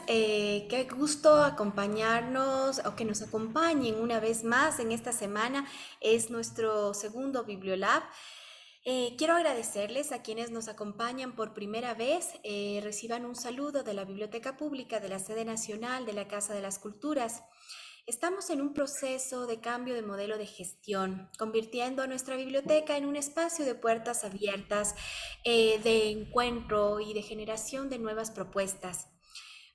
Qué gusto acompañarnos o que nos acompañen una vez más en esta semana. Es nuestro segundo Bibliolab. Quiero agradecerles a quienes nos acompañan por primera vez. Reciban un saludo de la Biblioteca Pública de la Sede Nacional de la Casa de las Culturas. Estamos en un proceso de cambio de modelo de gestión, convirtiendo a nuestra biblioteca en un espacio de puertas abiertas, de encuentro y de generación de nuevas propuestas.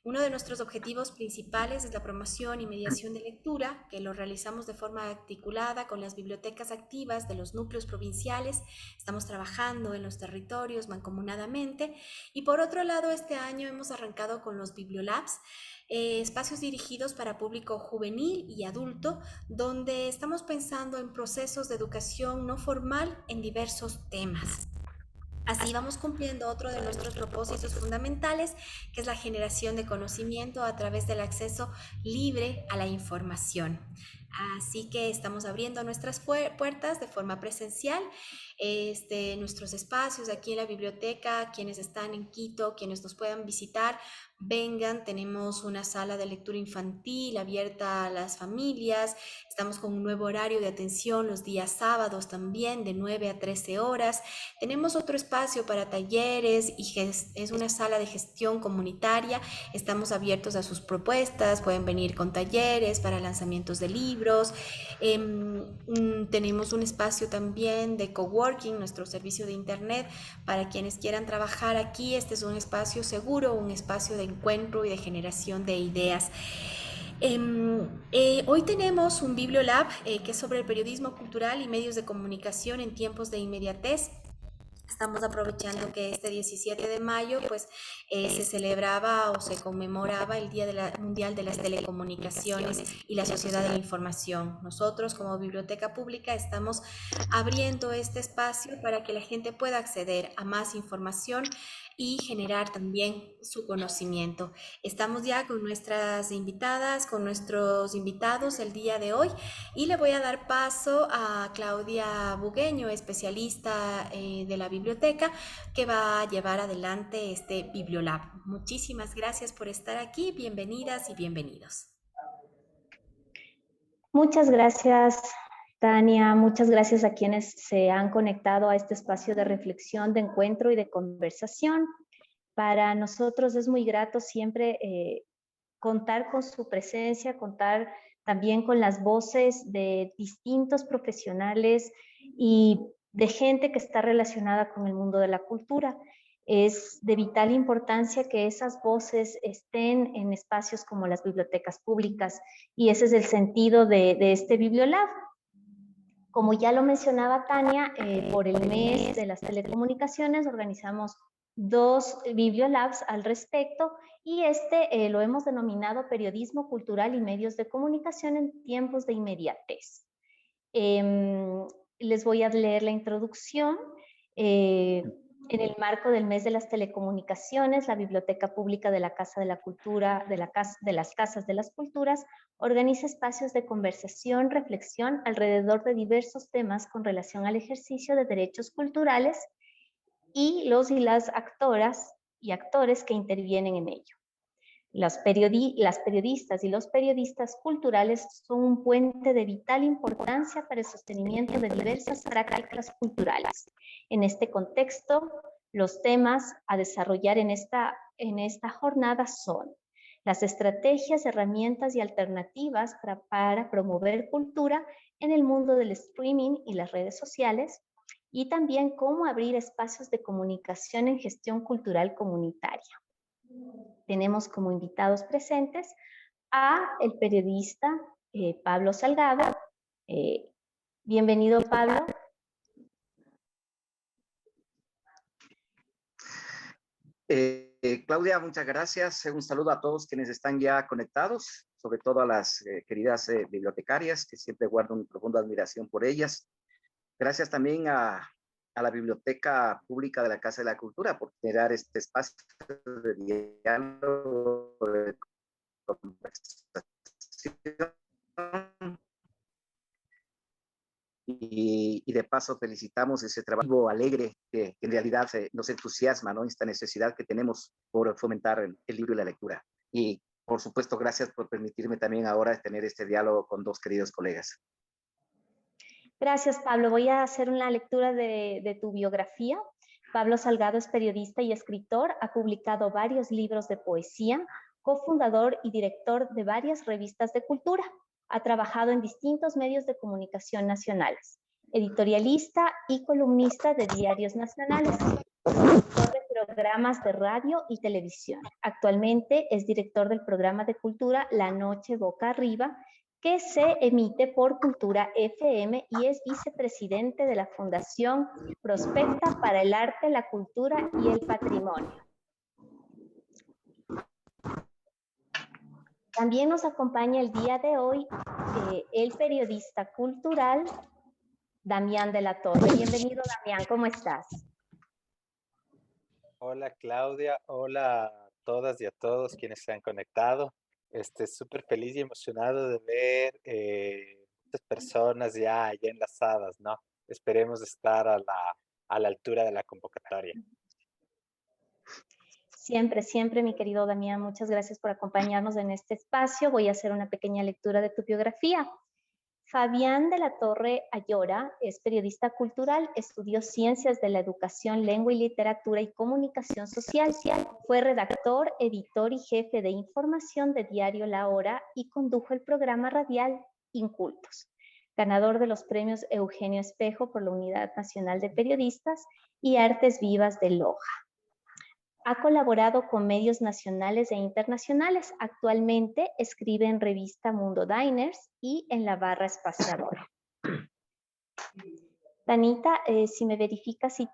Uno de nuestros objetivos principales es la promoción y mediación de lectura, que lo realizamos de forma articulada con las bibliotecas activas de los núcleos provinciales. Estamos trabajando en los territorios mancomunadamente. Y por otro lado, este año hemos arrancado con los Bibliolabs, espacios dirigidos para público juvenil y adulto, donde estamos pensando en procesos de educación no formal en diversos temas. Así vamos cumpliendo otro de nuestros propósitos fundamentales, que es la generación de conocimiento a través del acceso libre a la información. Así que estamos abriendo nuestras puertas de forma presencial, nuestros espacios aquí en la biblioteca, quienes están en Quito, quienes nos puedan visitar, vengan. Tenemos una sala de lectura infantil abierta a las familias. Estamos con un nuevo horario de atención los días sábados también, de 9 a 13 horas. Tenemos otro espacio para talleres y es una sala de gestión comunitaria. Estamos abiertos a sus propuestas, pueden venir con talleres para lanzamientos de libros. Tenemos un espacio también de coworking, nuestro servicio de internet, para quienes quieran trabajar aquí. Este es un espacio seguro, un espacio de encuentro y de generación de ideas. Hoy tenemos un Bibliolab que es sobre el periodismo cultural y medios de comunicación en tiempos de inmediatez. Estamos aprovechando que este 17 de mayo pues se celebraba o se conmemoraba el Día Mundial de las Telecomunicaciones y la Sociedad de la Información. Nosotros como Biblioteca Pública estamos abriendo este espacio para que la gente pueda acceder a más información y generar también su conocimiento. Estamos ya con nuestras invitadas, con nuestros invitados el día de hoy, y le voy a dar paso a Claudia Bugueño, especialista de la biblioteca, que va a llevar adelante este Bibliolab. Muchísimas gracias por estar aquí, bienvenidas y bienvenidos. Muchas gracias, Tania. Muchas gracias a quienes se han conectado a este espacio de reflexión, de encuentro y de conversación. Para nosotros es muy grato siempre contar con su presencia, contar también con las voces de distintos profesionales y de gente que está relacionada con el mundo de la cultura. Es de vital importancia que esas voces estén en espacios como las bibliotecas públicas, y ese es el sentido de este Bibliolab. Como ya lo mencionaba Tania, por el mes de las telecomunicaciones organizamos 2 Bibliolabs al respecto, y lo hemos denominado Periodismo Cultural y Medios de Comunicación en Tiempos de Inmediatez. Les voy a leer la introducción. En el marco del mes de las telecomunicaciones, la Biblioteca Pública de la Casa de la Cultura, de las Casas de las Culturas, organiza espacios de conversación, reflexión alrededor de diversos temas con relación al ejercicio de derechos culturales y los y las actoras y actores que intervienen en ello. Las periodistas y los periodistas culturales son un puente de vital importancia para el sostenimiento de diversas prácticas culturales. En este contexto, los temas a desarrollar en esta jornada son las estrategias, herramientas y alternativas para promover cultura en el mundo del streaming y las redes sociales, y también cómo abrir espacios de comunicación en gestión cultural comunitaria. Tenemos como invitados presentes a el periodista Pablo Salgado. Bienvenido, Pablo. Claudia, muchas gracias. Un saludo a todos quienes están ya conectados, sobre todo a las queridas bibliotecarias, que siempre guardo una profunda admiración por ellas. Gracias también a la Biblioteca Pública de la Casa de la Cultura por generar este espacio de diálogo, de conversación. Y de paso felicitamos ese trabajo alegre que en realidad nos entusiasma, ¿no? Esta necesidad que tenemos por fomentar el libro y la lectura. y por supuesto, gracias por permitirme también ahora tener este diálogo con dos queridos colegas. Gracias, Pablo. Voy a hacer una lectura de tu biografía. Pablo Salgado es periodista y escritor, ha publicado varios libros de poesía, cofundador y director de varias revistas de cultura. Ha trabajado en distintos medios de comunicación nacionales, editorialista y columnista de diarios nacionales, productor de programas de radio y televisión. Actualmente es director del programa de cultura La Noche Boca Arriba, que se emite por Cultura FM, y es vicepresidente de la Fundación Prospecta para el Arte, la Cultura y el Patrimonio. También nos acompaña el día de hoy el periodista cultural Damián de la Torre. Bienvenido, Damián, ¿cómo estás? Hola Claudia, hola a todas y a todos quienes se han conectado. Súper feliz y emocionado de ver muchas personas ya enlazadas, ¿no? Esperemos estar a la altura de la convocatoria. Siempre, siempre, mi querido Damián, muchas gracias por acompañarnos en este espacio. Voy a hacer una pequeña lectura de tu biografía. Fabián de la Torre Ayora es periodista cultural, estudió Ciencias de la Educación, Lengua y Literatura y Comunicación Social. Fue redactor, editor y jefe de información de Diario La Hora y condujo el programa radial Incultos, ganador de los premios Eugenio Espejo por la Unidad Nacional de Periodistas y Artes Vivas de Loja. Ha colaborado con medios nacionales e internacionales. Actualmente escribe en revista Mundo Diners y en La Espaciadora. Tanita, si me verifica si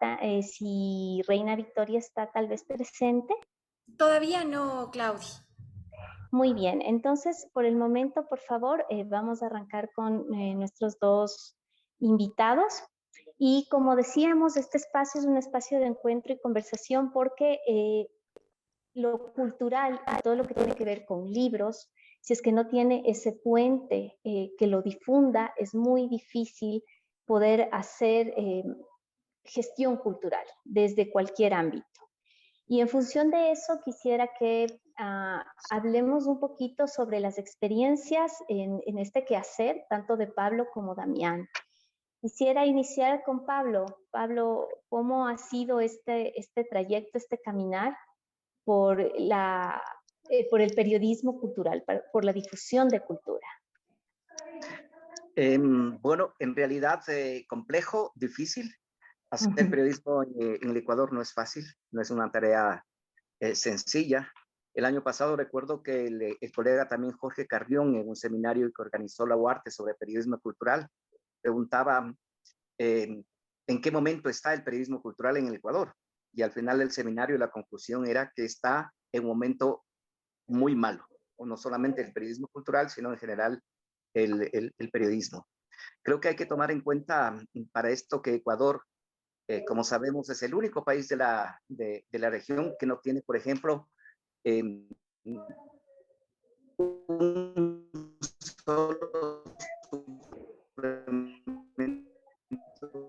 Reina Victoria está tal vez presente. Todavía no, Claudia. Muy bien, entonces por el momento, por favor, vamos a arrancar con nuestros dos invitados. Y como decíamos, este espacio es un espacio de encuentro y conversación porque lo cultural y todo lo que tiene que ver con libros, si es que no tiene ese puente que lo difunda, es muy difícil poder hacer gestión cultural desde cualquier ámbito. Y en función de eso quisiera que hablemos un poquito sobre las experiencias en este quehacer, tanto de Pablo como Damián. Quisiera iniciar con Pablo. Pablo, ¿cómo ha sido este trayecto, este caminar por el periodismo cultural, por la difusión de cultura? Bueno, en realidad complejo, difícil. Hacer periodismo en el Ecuador no es fácil, no es una tarea sencilla. El año pasado recuerdo que el colega también Jorge Carrión, en un seminario que organizó la UARTE sobre periodismo cultural, preguntaba en qué momento está el periodismo cultural en el Ecuador. Y al final del seminario la conclusión era que está en un momento muy malo, o no solamente el periodismo cultural, sino en general el periodismo. Creo que hay que tomar en cuenta para esto que Ecuador, como sabemos, es el único país de la región que no tiene, por ejemplo, un solo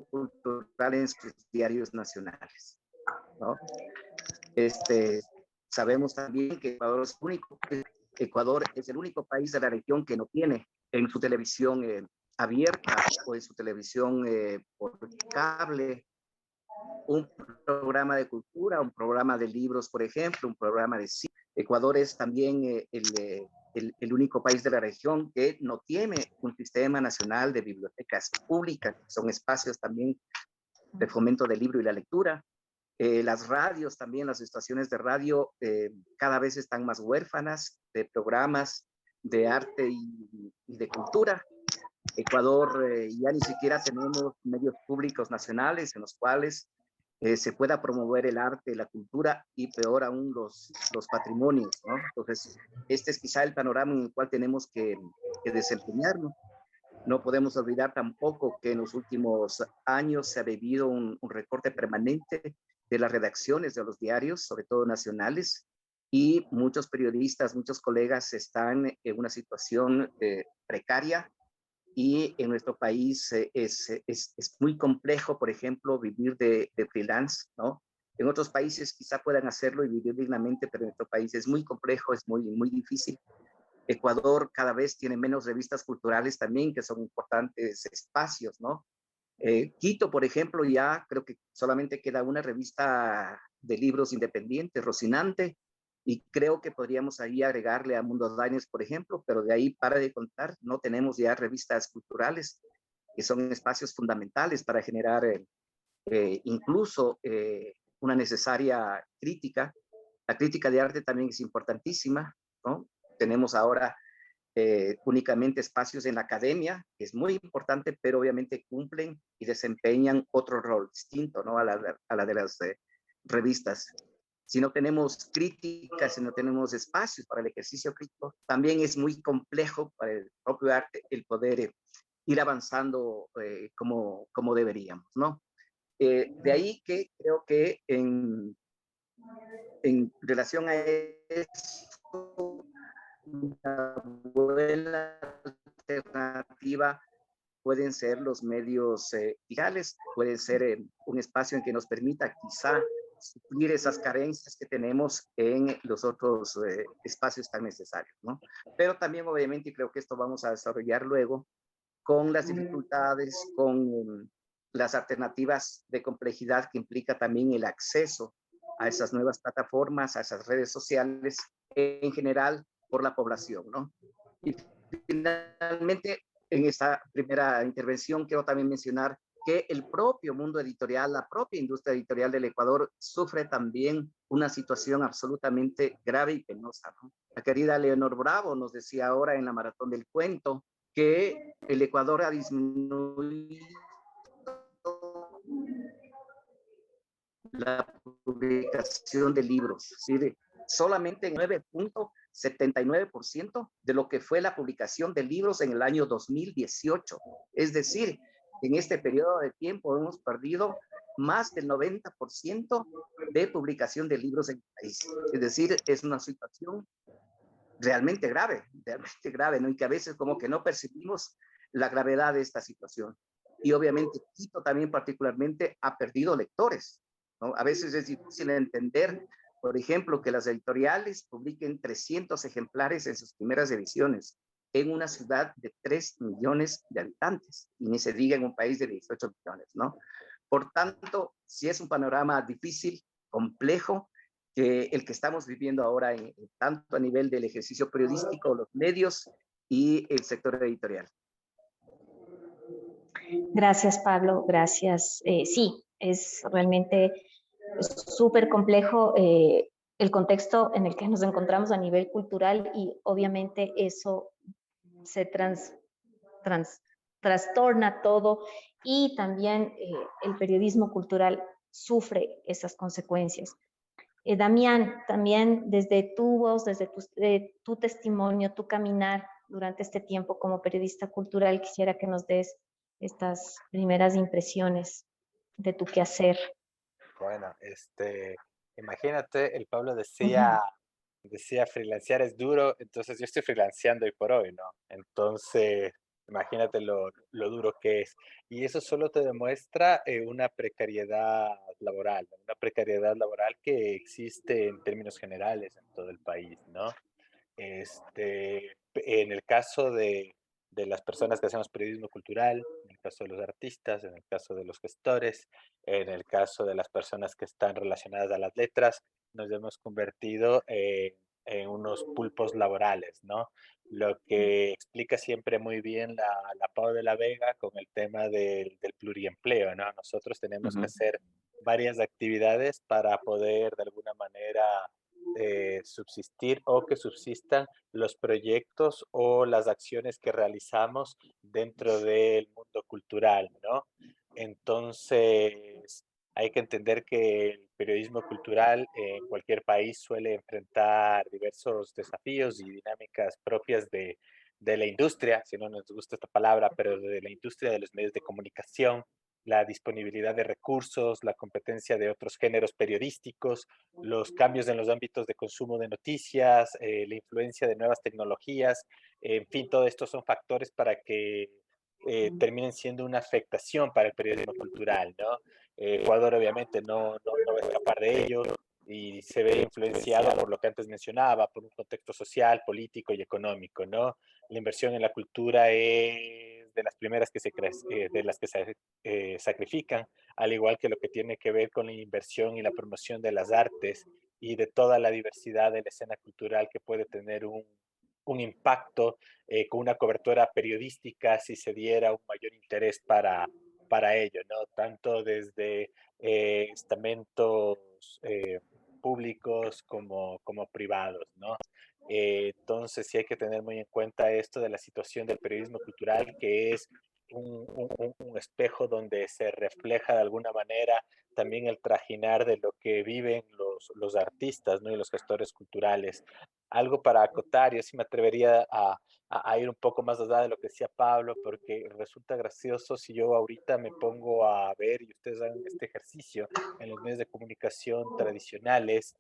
cultural en sus diarios nacionales, ¿no? Sabemos también que Ecuador es el único país de la región que no tiene en su televisión abierta o en su televisión por cable un programa de cultura, un programa de libros, por ejemplo, un programa de cine. Ecuador es también el único país de la región que no tiene un sistema nacional de bibliotecas públicas, son espacios también de fomento del libro y la lectura. Las radios también, las estaciones de radio cada vez están más huérfanas de programas de arte y de cultura. Ecuador ya ni siquiera tenemos medios públicos nacionales en los cuales se pueda promover el arte, la cultura y peor aún los patrimonios, ¿no? Entonces, este es quizá el panorama en el cual tenemos que desempeñarnos. No podemos olvidar tampoco que en los últimos años se ha vivido un recorte permanente de las redacciones de los diarios, sobre todo nacionales, y muchos periodistas, muchos colegas están en una situación precaria, y en nuestro país es muy complejo, por ejemplo, vivir de freelance, ¿no? En otros países quizá puedan hacerlo y vivir dignamente, pero en nuestro país es muy complejo, es muy difícil. Ecuador cada vez tiene menos revistas culturales también, que son importantes espacios, ¿no? Quito, por ejemplo, ya creo que solamente queda una revista de libros independientes, Rocinante, y creo que podríamos ahí agregarle a Mundo Diners, por ejemplo, pero de ahí para de contar, no tenemos ya revistas culturales, que son espacios fundamentales para generar incluso una necesaria crítica. La crítica de arte también es importantísima, ¿no? Tenemos ahora únicamente espacios en la academia, que es muy importante, pero obviamente cumplen y desempeñan otro rol distinto, ¿no? A la de las revistas. Si no tenemos críticas, si no tenemos espacios para el ejercicio crítico, también es muy complejo para el propio arte el poder ir avanzando como deberíamos, ¿no? De ahí que creo que en relación a eso, una buena alternativa pueden ser los medios digitales, pueden ser un espacio en que nos permita quizá suplir esas carencias que tenemos en los otros espacios tan necesarios, ¿no? Pero también obviamente, y creo que esto vamos a desarrollar luego, con las dificultades, con las alternativas de complejidad que implica también el acceso a esas nuevas plataformas, a esas redes sociales, en general por la población, ¿no? Y finalmente, en esta primera intervención, quiero también mencionar que el propio mundo editorial, la propia industria editorial del Ecuador sufre también una situación absolutamente grave y penosa, ¿no? La querida Leonor Bravo nos decía ahora en la Maratón del Cuento que el Ecuador ha disminuido la publicación de libros, ¿sí? Solamente en 9.79% de lo que fue la publicación de libros en el año 2018. Es decir, en este periodo de tiempo hemos perdido más del 90% de publicación de libros en el país. Es decir, es una situación realmente grave, ¿no? Y que a veces como que no percibimos la gravedad de esta situación. Y obviamente Quito también particularmente ha perdido lectores, ¿no? A veces es difícil entender, por ejemplo, que las editoriales publiquen 300 ejemplares en sus primeras ediciones en una ciudad de 3 millones de habitantes, y ni se diga en un país de 18 millones, ¿no? Por tanto, sí es un panorama difícil, complejo, que el que estamos viviendo ahora, tanto a nivel del ejercicio periodístico, los medios y el sector editorial. Gracias, Pablo. Gracias. Sí, es realmente súper complejo el contexto en el que nos encontramos a nivel cultural y obviamente eso se trastorna todo y también el periodismo cultural sufre esas consecuencias. Damián, también desde tu voz, desde tu testimonio, tu caminar durante este tiempo como periodista cultural, quisiera que nos des estas primeras impresiones de tu quehacer. Bueno, imagínate, el Pablo decía freelancear es duro, entonces yo estoy freelanceando hoy por hoy, ¿no? Entonces, imagínate lo duro que es. Y eso solo te demuestra una precariedad laboral, ¿no? Una precariedad laboral que existe en términos generales en todo el país, ¿no? En el caso de las personas que hacemos periodismo cultural, en el caso de los artistas, en el caso de los gestores, en el caso de las personas que están relacionadas a las letras, nos hemos convertido en unos pulpos laborales, ¿no? Lo que explica siempre muy bien la Pau de la Vega con el tema del pluriempleo, ¿no? Nosotros tenemos que hacer varias actividades para poder de alguna manera subsistir o que subsistan los proyectos o las acciones que realizamos dentro del mundo cultural, ¿no? Entonces, hay que entender que el periodismo cultural en cualquier país suele enfrentar diversos desafíos y dinámicas propias de la industria, si no nos gusta esta palabra, pero de la industria de los medios de comunicación, la disponibilidad de recursos, la competencia de otros géneros periodísticos, los cambios en los ámbitos de consumo de noticias, la influencia de nuevas tecnologías, en fin, todo esto son factores para que terminen siendo una afectación para el periodismo cultural, ¿no? Ecuador obviamente no va a escapar de ello y se ve influenciado por lo que antes mencionaba, por un contexto social, político y económico, ¿no? La inversión en la cultura es de las primeras que de las que se sacrifican, al igual que lo que tiene que ver con la inversión y la promoción de las artes y de toda la diversidad de la escena cultural que puede tener un impacto con una cobertura periodística si se diera un mayor interés para ello, ¿no? Tanto desde estamentos públicos como privados, ¿no? Entonces sí hay que tener muy en cuenta esto de la situación del periodismo cultural, que es un espejo donde se refleja de alguna manera también el trajinar de lo que viven los artistas, ¿no? Y los gestores culturales. Algo para acotar, yo sí me atrevería a ir un poco más allá de lo que decía Pablo, porque resulta gracioso si yo ahorita me pongo a ver y ustedes hagan este ejercicio en los medios de comunicación tradicionales,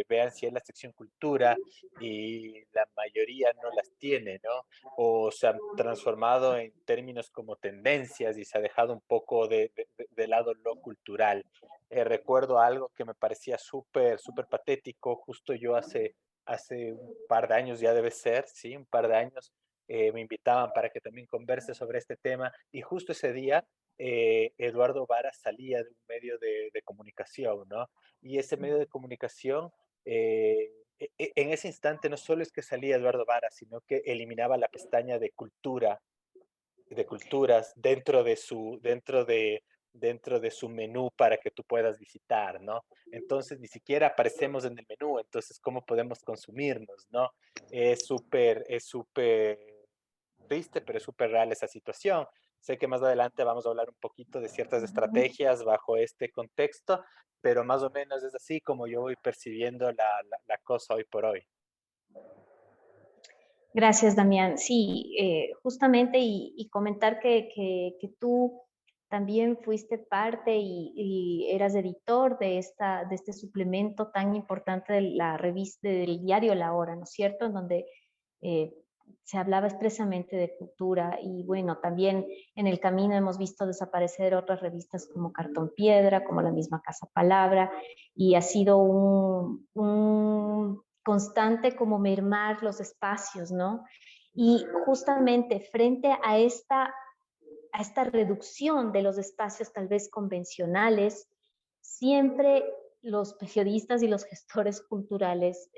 vean si es la sección cultura y la mayoría no las tiene, ¿no? O se han transformado en términos como tendencias y se ha dejado un poco de lado lo cultural. Recuerdo algo que me parecía súper patético, justo yo hace un par de años ya debe ser, sí, un par de años, me invitaban para que también converse sobre este tema y justo ese día Eduardo Vara salía de un medio de comunicación, ¿no? Y ese medio de comunicación, en ese instante no solo es que salía Eduardo Vara, sino que eliminaba la pestaña de culturas dentro de su menú para que tú puedas visitar, ¿no? Entonces ni siquiera aparecemos en el menú, entonces ¿cómo podemos consumirnos, no? Es súper triste, pero es súper real esa situación. Sé que más adelante vamos a hablar un poquito de ciertas estrategias bajo este contexto, pero más o menos es así como yo voy percibiendo la cosa hoy por hoy. Gracias, Damián. Sí, justamente y comentar que tú también fuiste parte y eras editor de este suplemento tan importante de la revista, del diario La Hora, ¿no es cierto? En donde eh, se hablaba expresamente de cultura y bueno, también en el camino hemos visto desaparecer otras revistas como Cartón Piedra, como la misma Casa Palabra, y ha sido un constante como mermar los espacios, ¿no? Y justamente frente a esta reducción de los espacios tal vez convencionales, siempre los periodistas y los gestores culturales,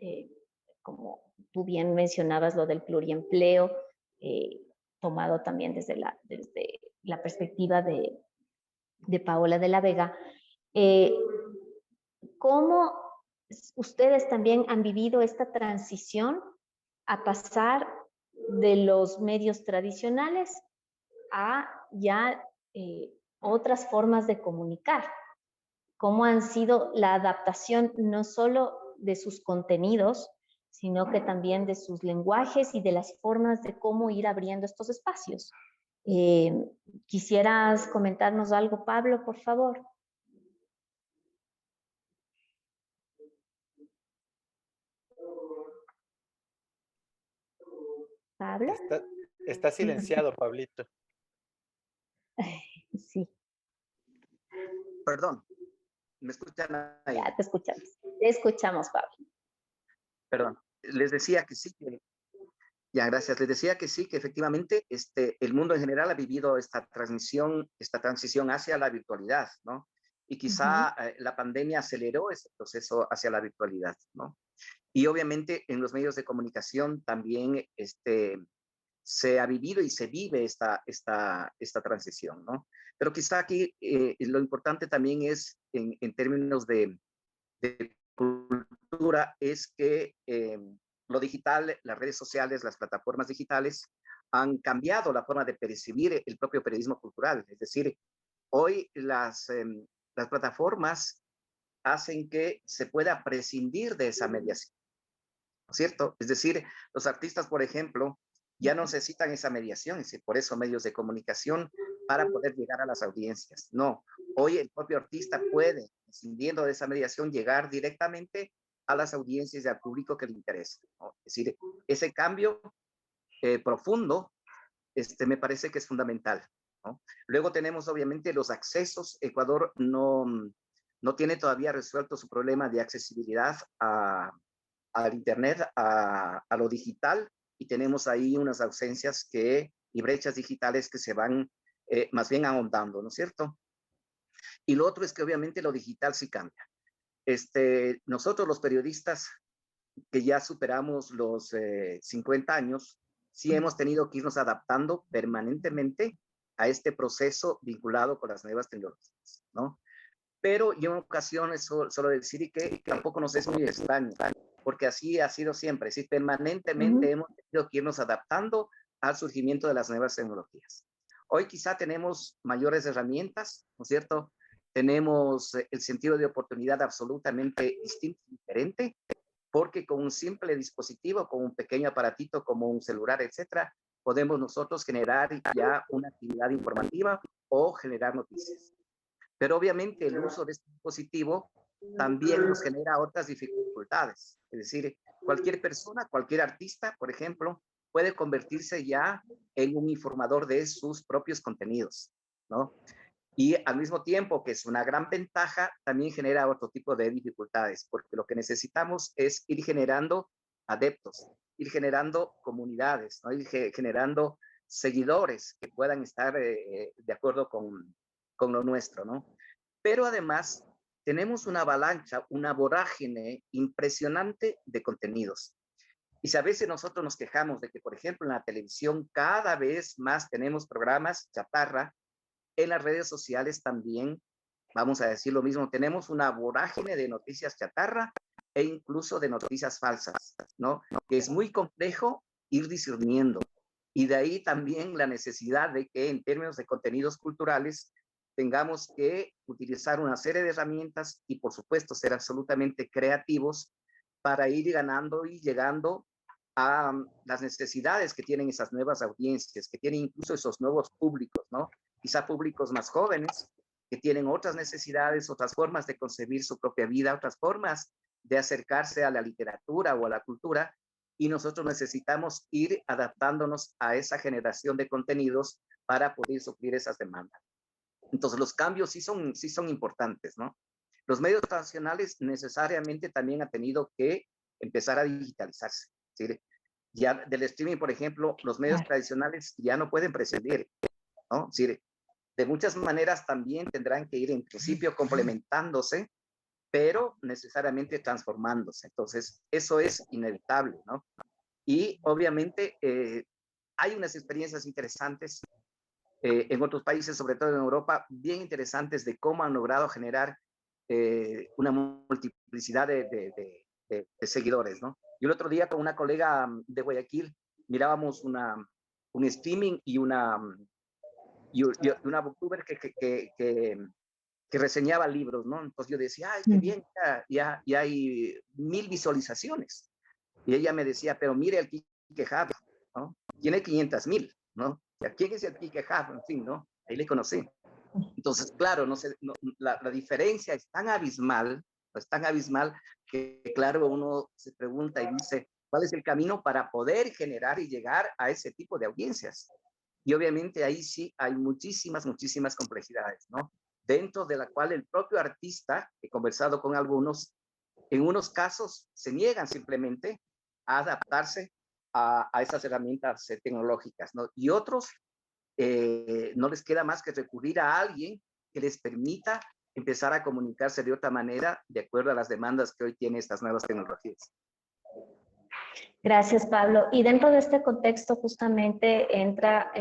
como tú bien mencionabas lo del pluriempleo, eh, tomado también desde la perspectiva de Paola de la Vega, eh, ¿cómo ustedes también han vivido esta transición a pasar de los medios tradicionales a ya otras formas de comunicar? ¿Cómo han sido la adaptación no solo de sus contenidos, sino que también de sus lenguajes y de las formas de cómo ir abriendo estos espacios? Eh, ¿Quisieras comentarnos algo, Pablo, por favor? ¿Pablo? Está, está silenciado, Pablito. Sí, Perdón, ¿me escuchan ahí? ya te escuchamos. Te escuchamos, Pablo. Perdón. Les decía que sí, ya, gracias. Les decía que sí, que efectivamente el mundo en general ha vivido esta transición hacia la virtualidad, ¿no? Y quizá la pandemia aceleró ese proceso hacia la virtualidad, ¿no? Y obviamente en los medios de comunicación también se ha vivido y se vive esta transición, ¿no? Pero quizá aquí lo importante también es, en términos de cultura, es que lo digital, las redes sociales, las plataformas digitales han cambiado la forma de percibir el propio periodismo cultural. Es decir, hoy las plataformas hacen que se pueda prescindir de esa mediación, ¿no es cierto? Es decir, los artistas, por ejemplo, ya no necesitan esa mediación, y por eso medios de comunicación para poder llegar a las audiencias. No, hoy el propio artista puede, prescindiendo de esa mediación, llegar directamente a las audiencias y al público que le interesa, ¿no? Es decir, ese cambio profundo me parece que es fundamental, ¿no? Luego tenemos obviamente los accesos. Ecuador no tiene todavía resuelto su problema de accesibilidad al Internet, a lo digital, y tenemos ahí unas ausencias y brechas digitales que se van más bien ahondando, ¿no es cierto? Y lo otro es que obviamente lo digital sí cambia. Nosotros los periodistas que ya superamos los 50 años, sí hemos tenido que irnos adaptando permanentemente a este proceso vinculado con las nuevas tecnologías, ¿no? Pero yo en ocasiones solo decir que tampoco nos es muy extraño, porque así ha sido siempre, sí, permanentemente hemos tenido que irnos adaptando al surgimiento de las nuevas tecnologías. Hoy quizá tenemos mayores herramientas, ¿no es cierto? Tenemos el sentido de oportunidad absolutamente distinto, diferente, porque con un simple dispositivo, con un pequeño aparatito como un celular, etcétera, podemos nosotros generar ya una actividad informativa o generar noticias. Pero obviamente el uso de este dispositivo también nos genera otras dificultades. Es decir, cualquier persona, cualquier artista, por ejemplo, puede convertirse ya en un informador de sus propios contenidos, ¿no? Y al mismo tiempo que es una gran ventaja, también genera otro tipo de dificultades, porque lo que necesitamos es ir generando adeptos, ir generando comunidades, ¿no? Ir generando seguidores que puedan estar de acuerdo con lo nuestro, ¿no? Pero además tenemos una avalancha, una vorágine impresionante de contenidos. Y si a veces nosotros nos quejamos de que, por ejemplo, en la televisión cada vez más tenemos programas chatarra, en las redes sociales también, vamos a decir lo mismo, tenemos una vorágine de noticias chatarra e incluso de noticias falsas, ¿no? Que es muy complejo ir discerniendo. Y de ahí también la necesidad de que en términos de contenidos culturales tengamos que utilizar una serie de herramientas y por supuesto ser absolutamente creativos para ir ganando y llegando a las necesidades que tienen esas nuevas audiencias, que tienen incluso esos nuevos públicos, ¿no? Quizá públicos más jóvenes, que tienen otras necesidades, otras formas de concebir su propia vida, otras formas de acercarse a la literatura o a la cultura, y nosotros necesitamos ir adaptándonos a esa generación de contenidos para poder suplir esas demandas. Entonces, los cambios sí son importantes, ¿no? Los medios tradicionales necesariamente también han tenido que empezar a digitalizarse, ¿sí? Ya del streaming, por ejemplo, los medios tradicionales ya no pueden prescindir, ¿no? Sí, de muchas maneras también tendrán que ir en principio complementándose, pero necesariamente transformándose. Entonces, eso es inevitable, ¿no? Y obviamente hay unas experiencias interesantes en otros países, sobre todo en Europa, bien interesantes de cómo han logrado generar una multiplicidad de seguidores, ¿no? Yo el otro día con una colega de Guayaquil mirábamos un streaming y una booktuber que reseñaba libros, ¿no? Entonces yo decía, ay, qué bien, ya hay 1000 visualizaciones. Y ella me decía, pero mire el Quique Hub, ¿no? Tiene 500,000, ¿no? ¿Quién es el Quique Hub? En fin, ¿no? Ahí le conocí. Entonces, claro, la diferencia es tan abismal que, claro, uno se pregunta y dice, ¿cuál es el camino para poder generar y llegar a ese tipo de audiencias? Y obviamente ahí sí hay muchísimas complejidades, ¿no? Dentro de la cual el propio artista, he conversado con algunos, en unos casos se niegan simplemente a adaptarse a esas herramientas tecnológicas, ¿no? Y otros no les queda más que recurrir a alguien que les permita empezar a comunicarse de otra manera de acuerdo a las demandas que hoy tienen estas nuevas tecnologías. Gracias, Pablo. Y dentro de este contexto justamente entra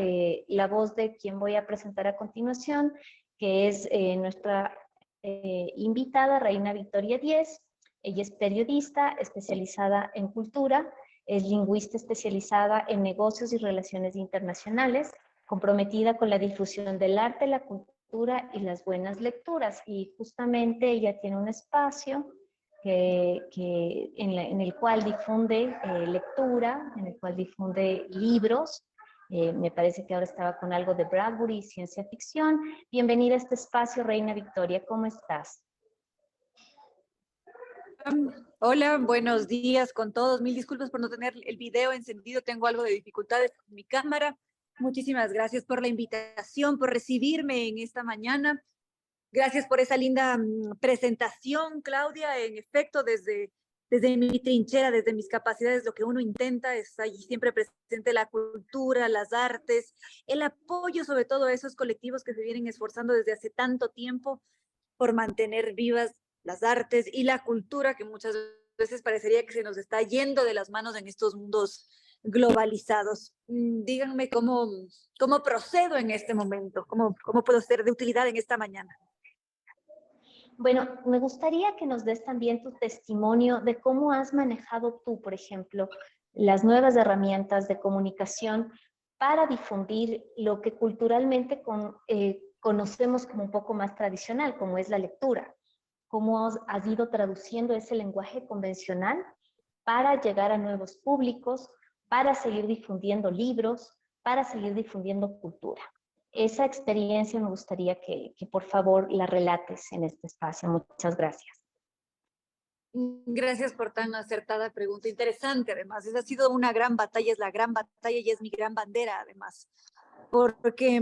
la voz de quien voy a presentar a continuación, que es nuestra invitada, Reina Victoria Díez. Ella es periodista especializada en cultura, es lingüista especializada en negocios y relaciones internacionales, comprometida con la difusión del arte, la cultura y las buenas lecturas. Y justamente ella tiene un espacio en el cual difunde lectura, en el cual difunde libros. Me parece que ahora estaba con algo de Bradbury y ciencia ficción. Bienvenida a este espacio, Reina Victoria, ¿cómo estás? Hola, buenos días con todos. Mil disculpas por no tener el video encendido. Tengo algo de dificultades con mi cámara, Muchísimas gracias por la invitación, por recibirme en esta mañana. Gracias por esa linda presentación, Claudia. En efecto, desde mi trinchera, desde mis capacidades, lo que uno intenta es allí siempre presente la cultura, las artes, el apoyo sobre todo a esos colectivos que se vienen esforzando desde hace tanto tiempo por mantener vivas las artes y la cultura, que muchas veces parecería que se nos está yendo de las manos en estos mundos globalizados. Díganme cómo procedo en este momento, cómo puedo ser de utilidad en esta mañana. Bueno, me gustaría que nos des también tu testimonio de cómo has manejado tú, por ejemplo, las nuevas herramientas de comunicación para difundir lo que culturalmente conocemos como un poco más tradicional, como es la lectura. ¿Cómo has ido traduciendo ese lenguaje convencional para llegar a nuevos públicos, para seguir difundiendo libros, para seguir difundiendo cultura? Esa experiencia me gustaría que por favor la relates en este espacio. Muchas gracias. Gracias por tan acertada pregunta. Interesante, además. Esa ha sido una gran batalla, es la gran batalla y es mi gran bandera, además. Porque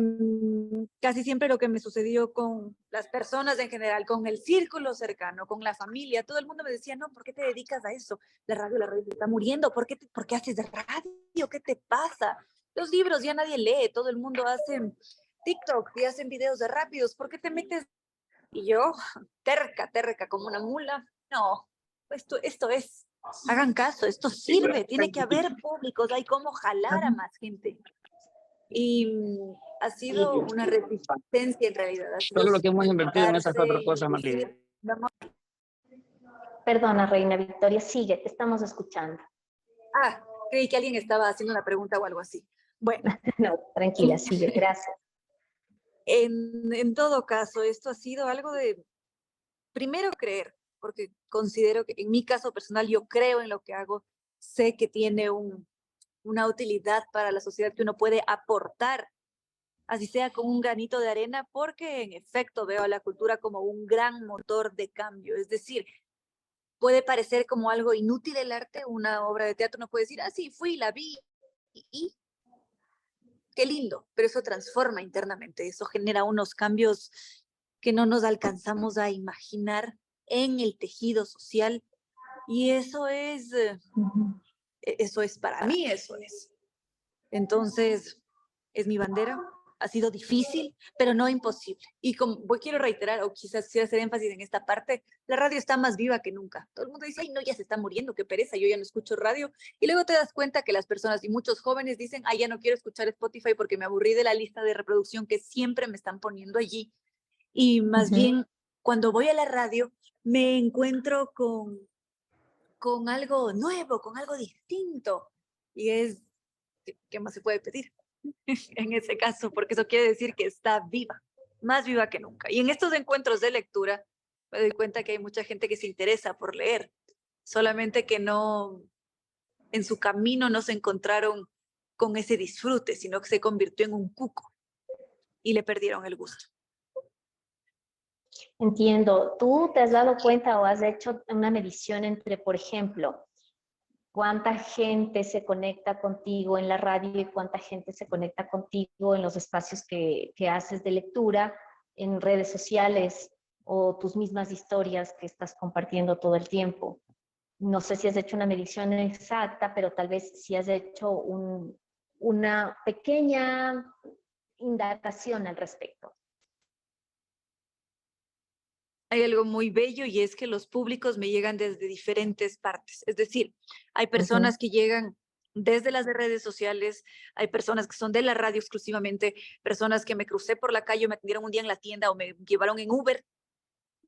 casi siempre lo que me sucedió con las personas en general, con el círculo cercano, con la familia, todo el mundo me decía, no, ¿por qué te dedicas a eso? La radio se está muriendo. ¿Por qué haces radio? ¿Qué te pasa? Los libros ya nadie lee, todo el mundo hace TikTok y hacen videos de rápidos. ¿Por qué te metes? Y yo, terca, como una mula. No, esto es, hagan caso, esto sirve, tiene que haber públicos, hay cómo jalar a más gente. Y ha sido una resistencia en realidad. Todo lo que hemos invertido en esas cuatro cosas, Marlene. Perdona, Reina Victoria, sigue, te estamos escuchando. Creí que alguien estaba haciendo una pregunta o algo así. Bueno. No, tranquila, sigue, gracias. En todo caso, esto ha sido algo de, primero creer, porque considero que en mi caso personal yo creo en lo que hago, sé que tiene una utilidad para la sociedad que uno puede aportar, así sea con un granito de arena, porque en efecto veo a la cultura como un gran motor de cambio. Es decir, puede parecer como algo inútil el arte, una obra de teatro, uno puede decir, sí, fui, la vi, y qué lindo, pero eso transforma internamente, eso genera unos cambios que no nos alcanzamos a imaginar en el tejido social, y eso es para mí, eso es. Entonces, es mi bandera. Ha sido difícil, pero no imposible. Y como quiero reiterar, o quizás quiero hacer énfasis en esta parte, la radio está más viva que nunca. Todo el mundo dice, ay, no, ya se está muriendo, qué pereza, yo ya no escucho radio. Y luego te das cuenta que las personas y muchos jóvenes dicen, ay, ya no quiero escuchar Spotify porque me aburrí de la lista de reproducción que siempre me están poniendo allí. Y más bien, cuando voy a la radio, me encuentro con algo nuevo, con algo distinto. Y es, ¿qué más se puede pedir? En ese caso, porque eso quiere decir que está viva, más viva que nunca. Y en estos encuentros de lectura me doy cuenta que hay mucha gente que se interesa por leer, solamente que no, en su camino no se encontraron con ese disfrute, sino que se convirtió en un cuco y le perdieron el gusto. Entiendo. ¿Tú te has dado cuenta o has hecho una medición entre, por ejemplo, cuánta gente se conecta contigo en la radio y cuánta gente se conecta contigo en los espacios que haces de lectura, en redes sociales o tus mismas historias que estás compartiendo todo el tiempo? No sé si has hecho una medición exacta, pero tal vez si has hecho una pequeña indagación al respecto. Hay algo muy bello y es que los públicos me llegan desde diferentes partes. Es decir, hay personas que llegan desde las redes sociales, hay personas que son de la radio exclusivamente, personas que me crucé por la calle, me atendieron un día en la tienda o me llevaron en Uber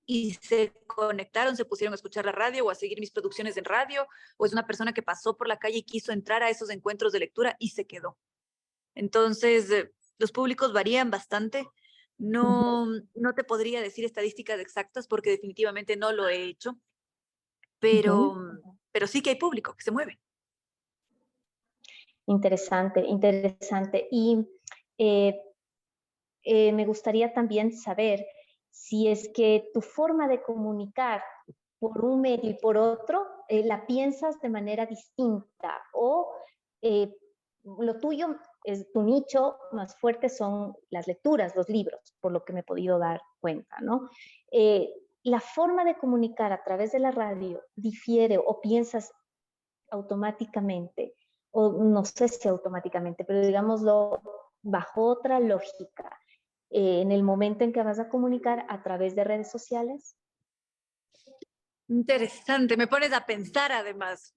y se conectaron, se pusieron a escuchar la radio o a seguir mis producciones en radio, o es una persona que pasó por la calle y quiso entrar a esos encuentros de lectura y se quedó. Entonces, los públicos varían bastante. No te podría decir estadísticas exactas porque definitivamente no lo he hecho, pero sí que hay público que se mueve. Interesante, interesante. Y me gustaría también saber si es que tu forma de comunicar por un medio y por otro la piensas de manera distinta o lo tuyo tu nicho más fuerte son las lecturas, los libros, por lo que me he podido dar cuenta, ¿no? La forma de comunicar a través de la radio difiere o piensas automáticamente, o no sé si automáticamente, pero digámoslo bajo otra lógica, en el momento en que vas a comunicar a través de redes sociales. Interesante, me pones a pensar además.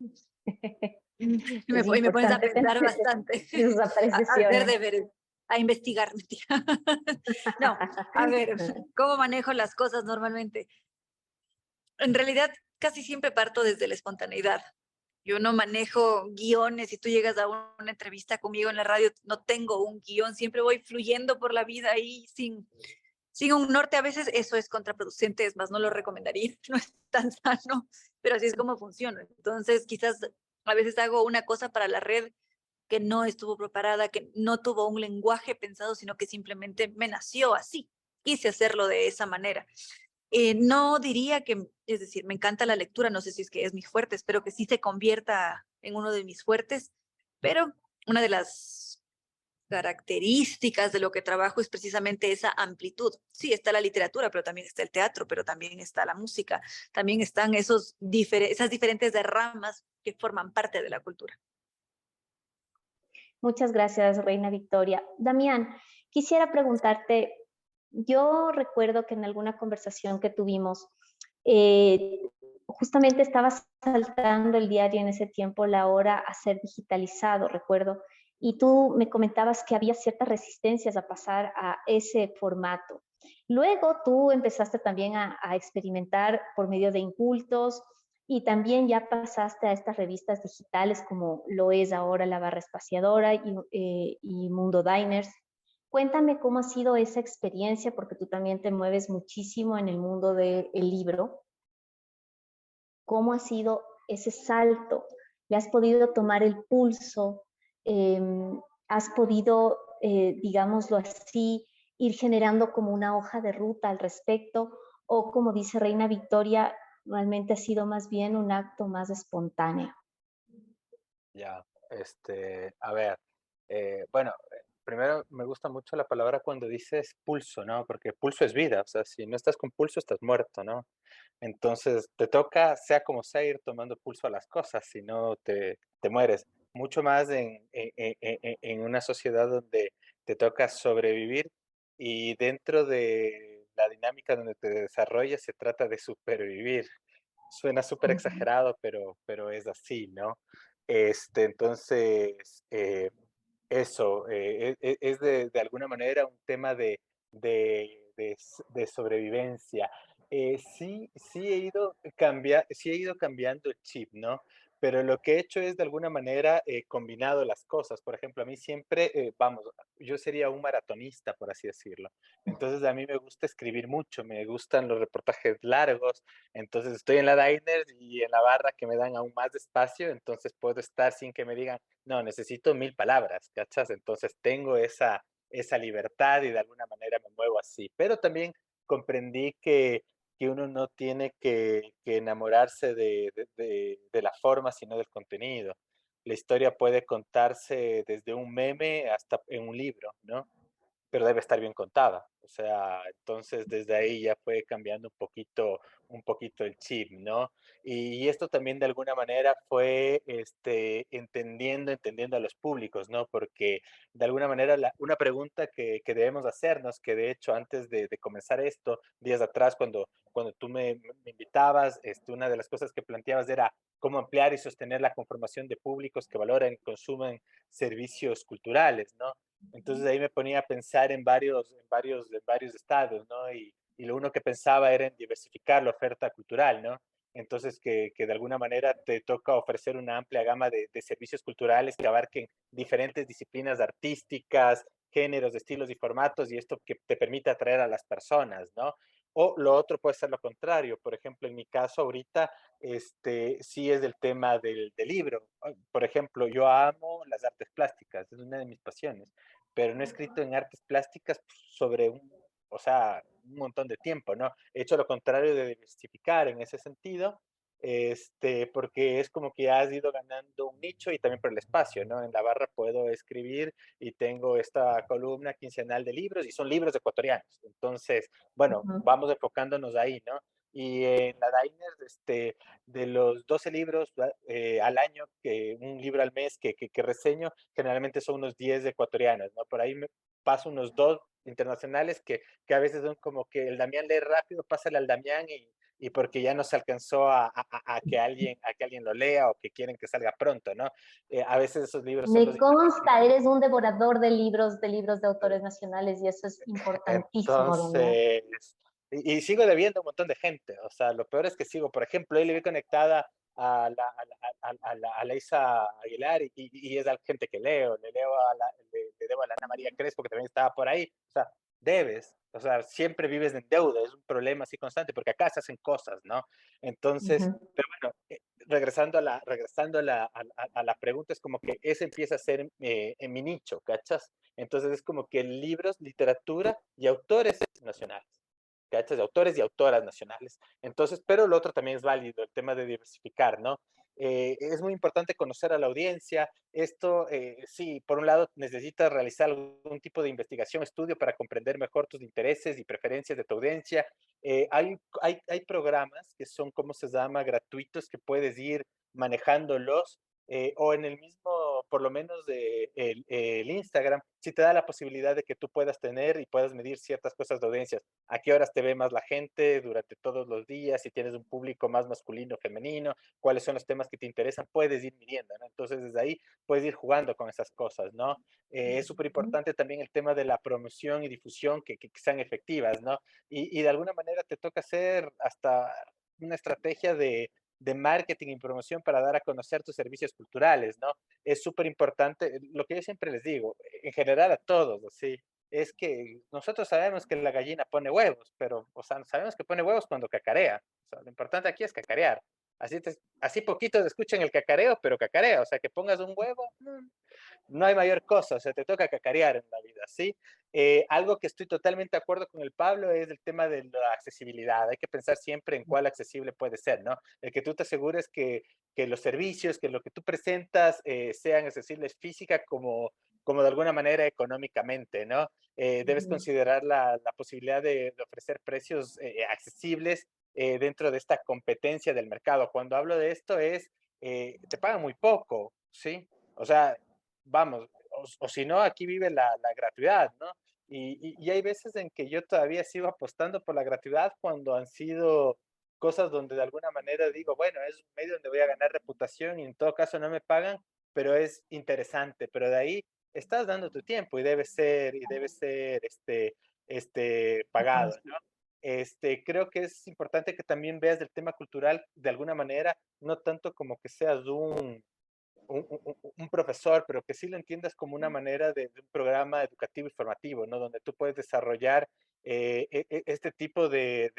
Y Es me pones a importante pensar tener bastante, esas a hacer apreciaciones. deberes, a investigar. Mentira. No, a ver, ¿cómo manejo las cosas normalmente? En realidad, casi siempre parto desde la espontaneidad. Yo no manejo guiones. Si tú llegas a una entrevista conmigo en la radio, no tengo un guión, siempre voy fluyendo por la vida ahí sin un norte. A veces eso es contraproducente, es más, no lo recomendaría, no es tan sano, pero así es como funciona. Entonces, quizás a veces hago una cosa para la red que no estuvo preparada, que no tuvo un lenguaje pensado, sino que simplemente me nació así. Quise hacerlo de esa manera. No diría que, es decir, me encanta la lectura, no sé si es que es mi fuerte, espero que sí se convierta en uno de mis fuertes, pero una de las características de lo que trabajo es precisamente esa amplitud. Sí, está la literatura, pero también está el teatro, pero también está la música, también están esas diferentes ramas que forman parte de la cultura. Muchas gracias, Reina Victoria. Damián, quisiera preguntarte, yo recuerdo que en alguna conversación que tuvimos, eh, justamente estaba saltando el diario en ese tiempo la hora a ser digitalizado, recuerdo, y tú me comentabas que había ciertas resistencias a pasar a ese formato. Luego tú empezaste también a experimentar por medio de incultos, y también ya pasaste a estas revistas digitales como lo es ahora La Barra Espaciadora y Mundo Diners. Cuéntame cómo ha sido esa experiencia, porque tú también te mueves muchísimo en el mundo del libro. ¿Cómo ha sido ese salto? ¿Le has podido tomar el pulso? Eh, ¿Has podido, digámoslo así, ir generando como una hoja de ruta al respecto? O como dice Reina Victoria, realmente ha sido más bien un acto más espontáneo. Ya, a ver, bueno, primero me gusta mucho la palabra cuando dices pulso, ¿no? Porque pulso es vida, o sea, si no estás con pulso, estás muerto, ¿no? Entonces, te toca, sea como sea, ir tomando pulso a las cosas, si no te mueres. Mucho más en una sociedad donde te toca sobrevivir y dentro de la dinámica donde te desarrollas se trata de supervivir. Suena súper exagerado, pero es así, ¿no? Entonces, eso, es de alguna manera un tema de sobrevivencia. Sí he ido cambiando el chip, ¿no? Pero lo que he hecho es de alguna manera combinado las cosas. Por ejemplo, a mí siempre, vamos, yo sería un maratonista, por así decirlo. Entonces a mí me gusta escribir mucho, me gustan los reportajes largos, entonces estoy en la diner y en la barra que me dan aún más espacio, entonces puedo estar sin que me digan, no, necesito 1000 palabras, ¿cachas? Entonces tengo esa libertad y de alguna manera me muevo así. Pero también comprendí que uno no tiene que enamorarse de la forma, sino del contenido. La historia puede contarse desde un meme hasta en un libro, ¿no? Pero debe estar bien contada. O sea, entonces desde ahí ya fue cambiando un poquito el chip, ¿no? Y esto también de alguna manera fue entendiendo a los públicos, ¿no? Porque de alguna manera una pregunta que debemos hacernos, que de hecho antes de comenzar esto, días atrás, cuando tú me invitabas, una de las cosas que planteabas era cómo ampliar y sostener la conformación de públicos que valoran y consumen servicios culturales, ¿no? Entonces ahí me ponía a pensar en varios estados, ¿no? Y lo uno que pensaba era en diversificar la oferta cultural, ¿no? Entonces que de alguna manera te toca ofrecer una amplia gama de servicios culturales que abarquen diferentes disciplinas artísticas, géneros, estilos y formatos, y esto que te permite atraer a las personas, ¿no? O lo otro puede ser lo contrario. Por ejemplo, en mi caso ahorita, sí es el tema del libro. Por ejemplo, yo amo las artes plásticas, es una de mis pasiones, pero no he escrito en artes plásticas sobre o sea, un montón de tiempo, ¿no? He hecho lo contrario de diversificar en ese sentido porque es como que has ido ganando un nicho y también por el espacio, ¿no? En la barra puedo escribir y tengo esta columna quincenal de libros y son libros ecuatorianos. Entonces, bueno, Ujú. vamos enfocándonos ahí, ¿no? Y en la Diner, de los 12 libros al año, un libro al mes que reseño, generalmente son unos 10 ecuatorianos, ¿no? Por ahí me paso unos 2 internacionales que a veces son como que el Damián lee rápido, pásale al Damián y porque ya no se alcanzó a que alguien lo lea o que quieren que salga pronto, ¿no? A veces esos libros son los Me consta, internacionales. eres un devorador de libros de autores nacionales y eso es importantísimo, Daniel. Entonces, y sigo debiendo a un montón de gente. O sea, lo peor es que sigo, por ejemplo, hoy le vi conectada a la Isa Aguilar y es la gente que leo. Le debo a la Ana María Crespo, que también estaba por ahí. O sea, debes. O sea, siempre vives en deuda. Es un problema así constante porque acá se hacen cosas, ¿no? Entonces, Ujú. pero bueno, regresando a la pregunta, es como que ese empieza a ser en mi nicho, ¿cachas? Entonces es como que libros, literatura y autores nacionales, ¿cachas? De autores y autoras nacionales. Entonces, pero lo otro también es válido, el tema de diversificar, ¿no? Es muy importante conocer a la audiencia. Esto, sí, por un lado necesitas realizar algún tipo de investigación, estudio para comprender mejor tus intereses y preferencias de tu audiencia. Hay programas que son, ¿cómo se llama?, gratuitos que puedes ir manejándolos o en el mismo, por lo menos el Instagram, si te da la posibilidad de que tú puedas tener y puedas medir ciertas cosas de audiencias. A qué horas te ve más la gente durante todos los días, si tienes un público más masculino o femenino, cuáles son los temas que te interesan, puedes ir midiendo, ¿no? Entonces, desde ahí puedes ir jugando con esas cosas, ¿no? Es súper importante también el tema de la promoción y difusión que sean efectivas, ¿no? Y de alguna manera te toca hacer hasta una estrategia de marketing y promoción para dar a conocer tus servicios culturales, ¿no? Es súper importante, lo que yo siempre les digo, en general a todos, ¿sí? Es que nosotros sabemos que la gallina pone huevos, pero, o sea, sabemos que pone huevos cuando cacarea. O sea, lo importante aquí es cacarear. Así poquitos escuchan el cacareo, pero cacarea. O sea, que pongas un huevo, no hay mayor cosa, o sea, te toca cacarear en la vida, ¿sí? Algo que estoy totalmente de acuerdo con el Pablo es el tema de la accesibilidad. Hay que pensar siempre en cuál accesible puede ser, ¿no? El que tú te asegures que los servicios, que lo que tú presentas sean accesibles física como de alguna manera económicamente, ¿no? Debes Ujú. considerar la posibilidad de ofrecer precios accesibles dentro de esta competencia del mercado. Cuando hablo de esto te pagan muy poco, ¿sí? O sea, vamos, o si no, aquí vive la gratuidad, ¿no? Y hay veces en que yo todavía sigo apostando por la gratuidad cuando han sido cosas donde de alguna manera digo, bueno, es un medio donde voy a ganar reputación y en todo caso no me pagan, pero es interesante, pero de ahí estás dando tu tiempo y debe ser pagado, ¿no? Creo que es importante que también veas el tema cultural de alguna manera, no tanto como que seas un profesor, pero que sí lo entiendas como una manera de un programa educativo y formativo, ¿no? Donde tú puedes desarrollar este tipo de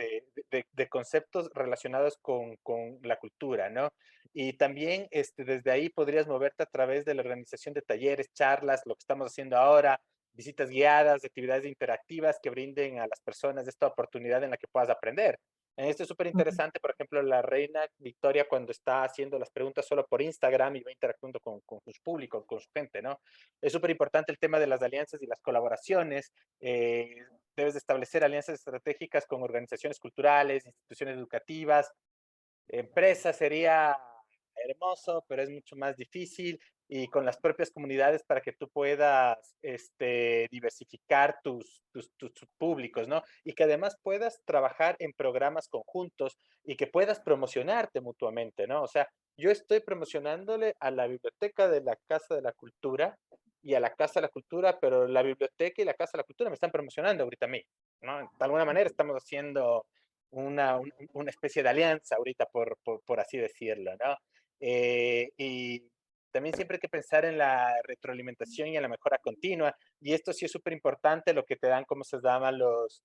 conceptos relacionados con la cultura, ¿no? Y también desde ahí podrías moverte a través de la organización de talleres, charlas, lo que estamos haciendo ahora, visitas guiadas, actividades interactivas que brinden a las personas esta oportunidad en la que puedas aprender. Esto es súper Ujú. interesante, por ejemplo, la reina Victoria cuando está haciendo las preguntas solo por Instagram y va interactuando con sus públicos, con su gente, ¿no? Es súper importante el tema de las alianzas y las colaboraciones. Debes de establecer alianzas estratégicas con organizaciones culturales, instituciones educativas, empresa sería hermoso, pero es mucho más difícil y con las propias comunidades para que tú puedas diversificar tus públicos, ¿no? Y que además puedas trabajar en programas conjuntos y que puedas promocionarte mutuamente, ¿no? O sea, yo estoy promocionándole a la biblioteca de la Casa de la Cultura y a la Casa de la Cultura, pero la biblioteca y la Casa de la Cultura me están promocionando ahorita a mí, ¿no? De alguna manera estamos haciendo una especie de alianza ahorita, por así decirlo, ¿no? Y también siempre hay que pensar en la retroalimentación y en la mejora continua, y esto sí es súper importante, lo que te dan, ¿cómo se llaman los,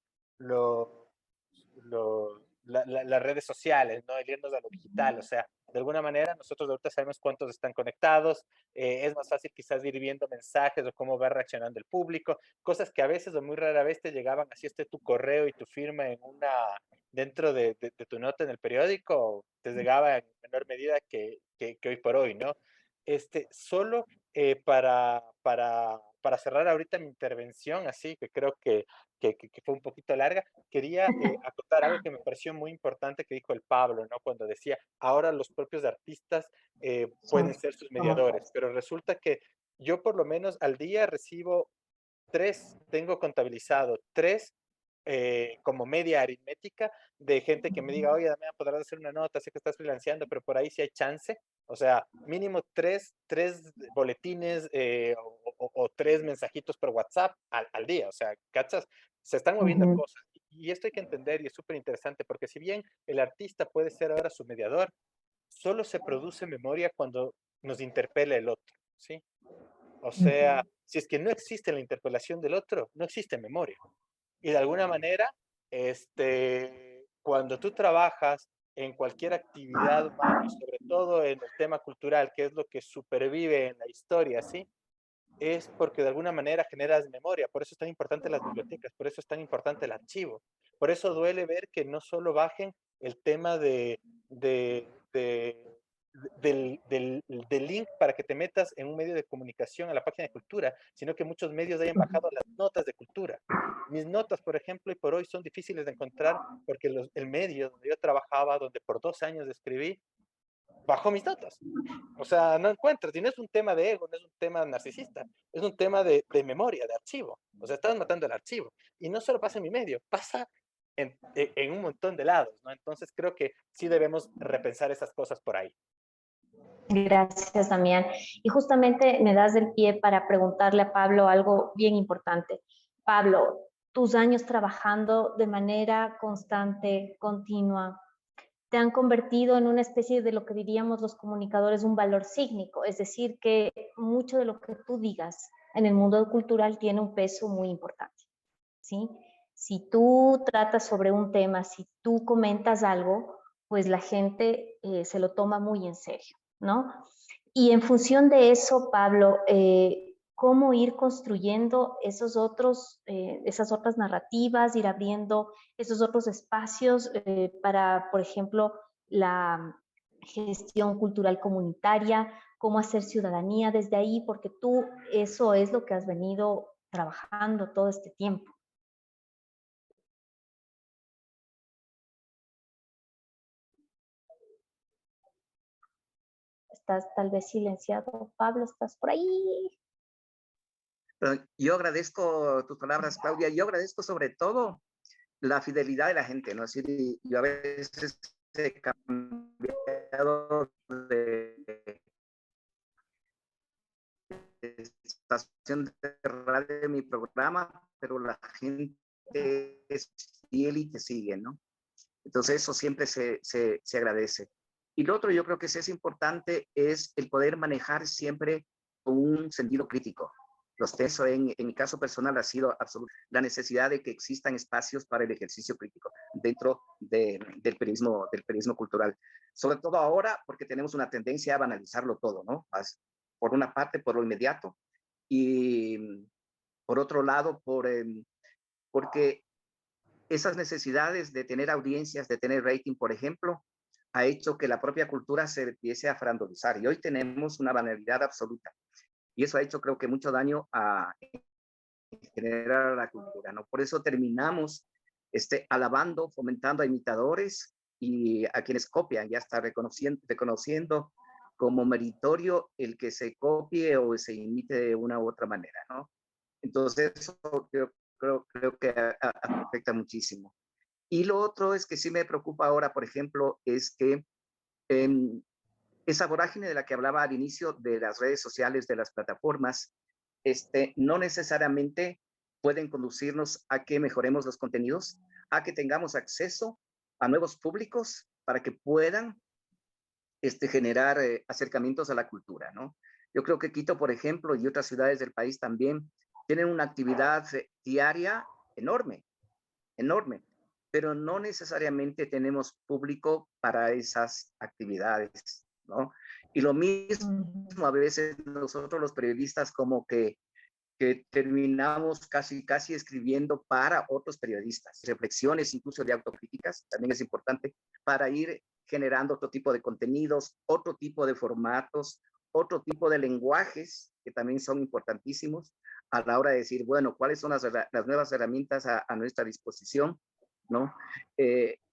las redes sociales, ¿no? El irnos a lo digital, o sea, de alguna manera nosotros ahorita sabemos cuántos están conectados, es más fácil quizás ir viendo mensajes o cómo va reaccionando el público, cosas que a veces o muy rara vez te llegaban así tu correo y tu firma en dentro de tu nota en el periódico, te llegaba en menor medida que hoy por hoy, ¿no? Solo para cerrar ahorita mi intervención, así que creo que fue un poquito larga, quería acotar algo que me pareció muy importante que dijo el Pablo, ¿no? Cuando decía, ahora los propios artistas pueden ser sus mediadores, pero resulta que yo por lo menos al día recibo tengo contabilizado tres como media aritmética de gente que me diga, oye, Damián, podrás hacer una nota, sé que estás freelanceando, pero por ahí sí hay chance. O sea, mínimo tres boletines o tres mensajitos por WhatsApp al día. O sea, ¿cachas? Se están moviendo Ujú. cosas. Y esto hay que entender y es súper interesante porque si bien el artista puede ser ahora su mediador, solo se produce memoria cuando nos interpela el otro, ¿sí? O sea, si es que no existe la interpelación del otro, no existe memoria. Y de alguna manera, cuando tú trabajas en cualquier actividad humana, y sobre todo en el tema cultural, que es lo que supervive en la historia, ¿sí? Es porque de alguna manera generas memoria. Por eso es tan importante las bibliotecas, por eso es tan importante el archivo. Por eso duele ver que no solo bajen el tema de, de- del link para que te metas en un medio de comunicación a la página de cultura, sino que muchos medios hayan bajado las notas de cultura. Mis notas, por ejemplo, y por hoy son difíciles de encontrar porque el medio donde yo trabajaba, donde por 2 años escribí, bajó mis notas. O sea, no encuentras, y no es un tema de ego, no es un tema narcisista, es un tema de memoria, de archivo. O sea, estás matando el archivo. Y no solo pasa en mi medio, pasa en un montón de lados, ¿no? Entonces creo que sí debemos repensar esas cosas por ahí. Gracias, Damián. Y justamente me das el pie para preguntarle a Pablo algo bien importante. Pablo, tus años trabajando de manera constante, continua, te han convertido en una especie de lo que diríamos los comunicadores, un valor sígnico, es decir, que mucho de lo que tú digas en el mundo cultural tiene un peso muy importante, ¿sí? Si tú tratas sobre un tema, si tú comentas algo, pues la gente se lo toma muy en serio, ¿no? Y en función de eso, Pablo, ¿cómo ir construyendo esas otras narrativas, ir abriendo esos otros espacios para, por ejemplo, la gestión cultural comunitaria, cómo hacer ciudadanía desde ahí, porque tú eso es lo que has venido trabajando todo este tiempo. Estás tal vez silenciado, Pablo, ¿estás por ahí? Pero yo agradezco tus palabras, Claudia. Yo agradezco sobre todo la fidelidad de la gente, ¿no? Así, yo a veces he cambiado de estación de radio de mi programa, pero la gente es fiel y te sigue, ¿no? Entonces eso siempre se agradece. Y lo otro yo creo que sí es importante es el poder manejar siempre con un sentido crítico. Los textos en mi caso personal ha sido absoluto. La necesidad de que existan espacios para el ejercicio crítico dentro del periodismo cultural. Sobre todo ahora porque tenemos una tendencia a banalizarlo todo, ¿no? Por una parte, por lo inmediato y por otro lado, porque esas necesidades de tener audiencias, de tener rating, por ejemplo, ha hecho que la propia cultura se empiece a frandolizar. Y hoy tenemos una banalidad absoluta. Y eso ha hecho, creo que, mucho daño a generar a la cultura, ¿no? Por eso terminamos alabando, fomentando a imitadores y a quienes copian, ya está reconociendo como meritorio el que se copie o se imite de una u otra manera, ¿no? Entonces, eso creo que afecta muchísimo. Y lo otro es que sí me preocupa ahora, por ejemplo, es que eh, esa vorágine de la que hablaba al inicio de las redes sociales, de las plataformas, no necesariamente pueden conducirnos a que mejoremos los contenidos, a que tengamos acceso a nuevos públicos para que puedan generar acercamientos a la cultura, ¿no? Yo creo que Quito, por ejemplo, y otras ciudades del país también tienen una actividad diaria enorme, enorme, pero no necesariamente tenemos público para esas actividades. ¿no? Y lo mismo Ujú. a veces nosotros los periodistas como que terminamos casi escribiendo para otros periodistas, reflexiones incluso de autocríticas, también es importante para ir generando otro tipo de contenidos, otro tipo de formatos, otro tipo de lenguajes que también son importantísimos a la hora de decir, bueno, cuáles son las nuevas herramientas a nuestra disposición, ¿no?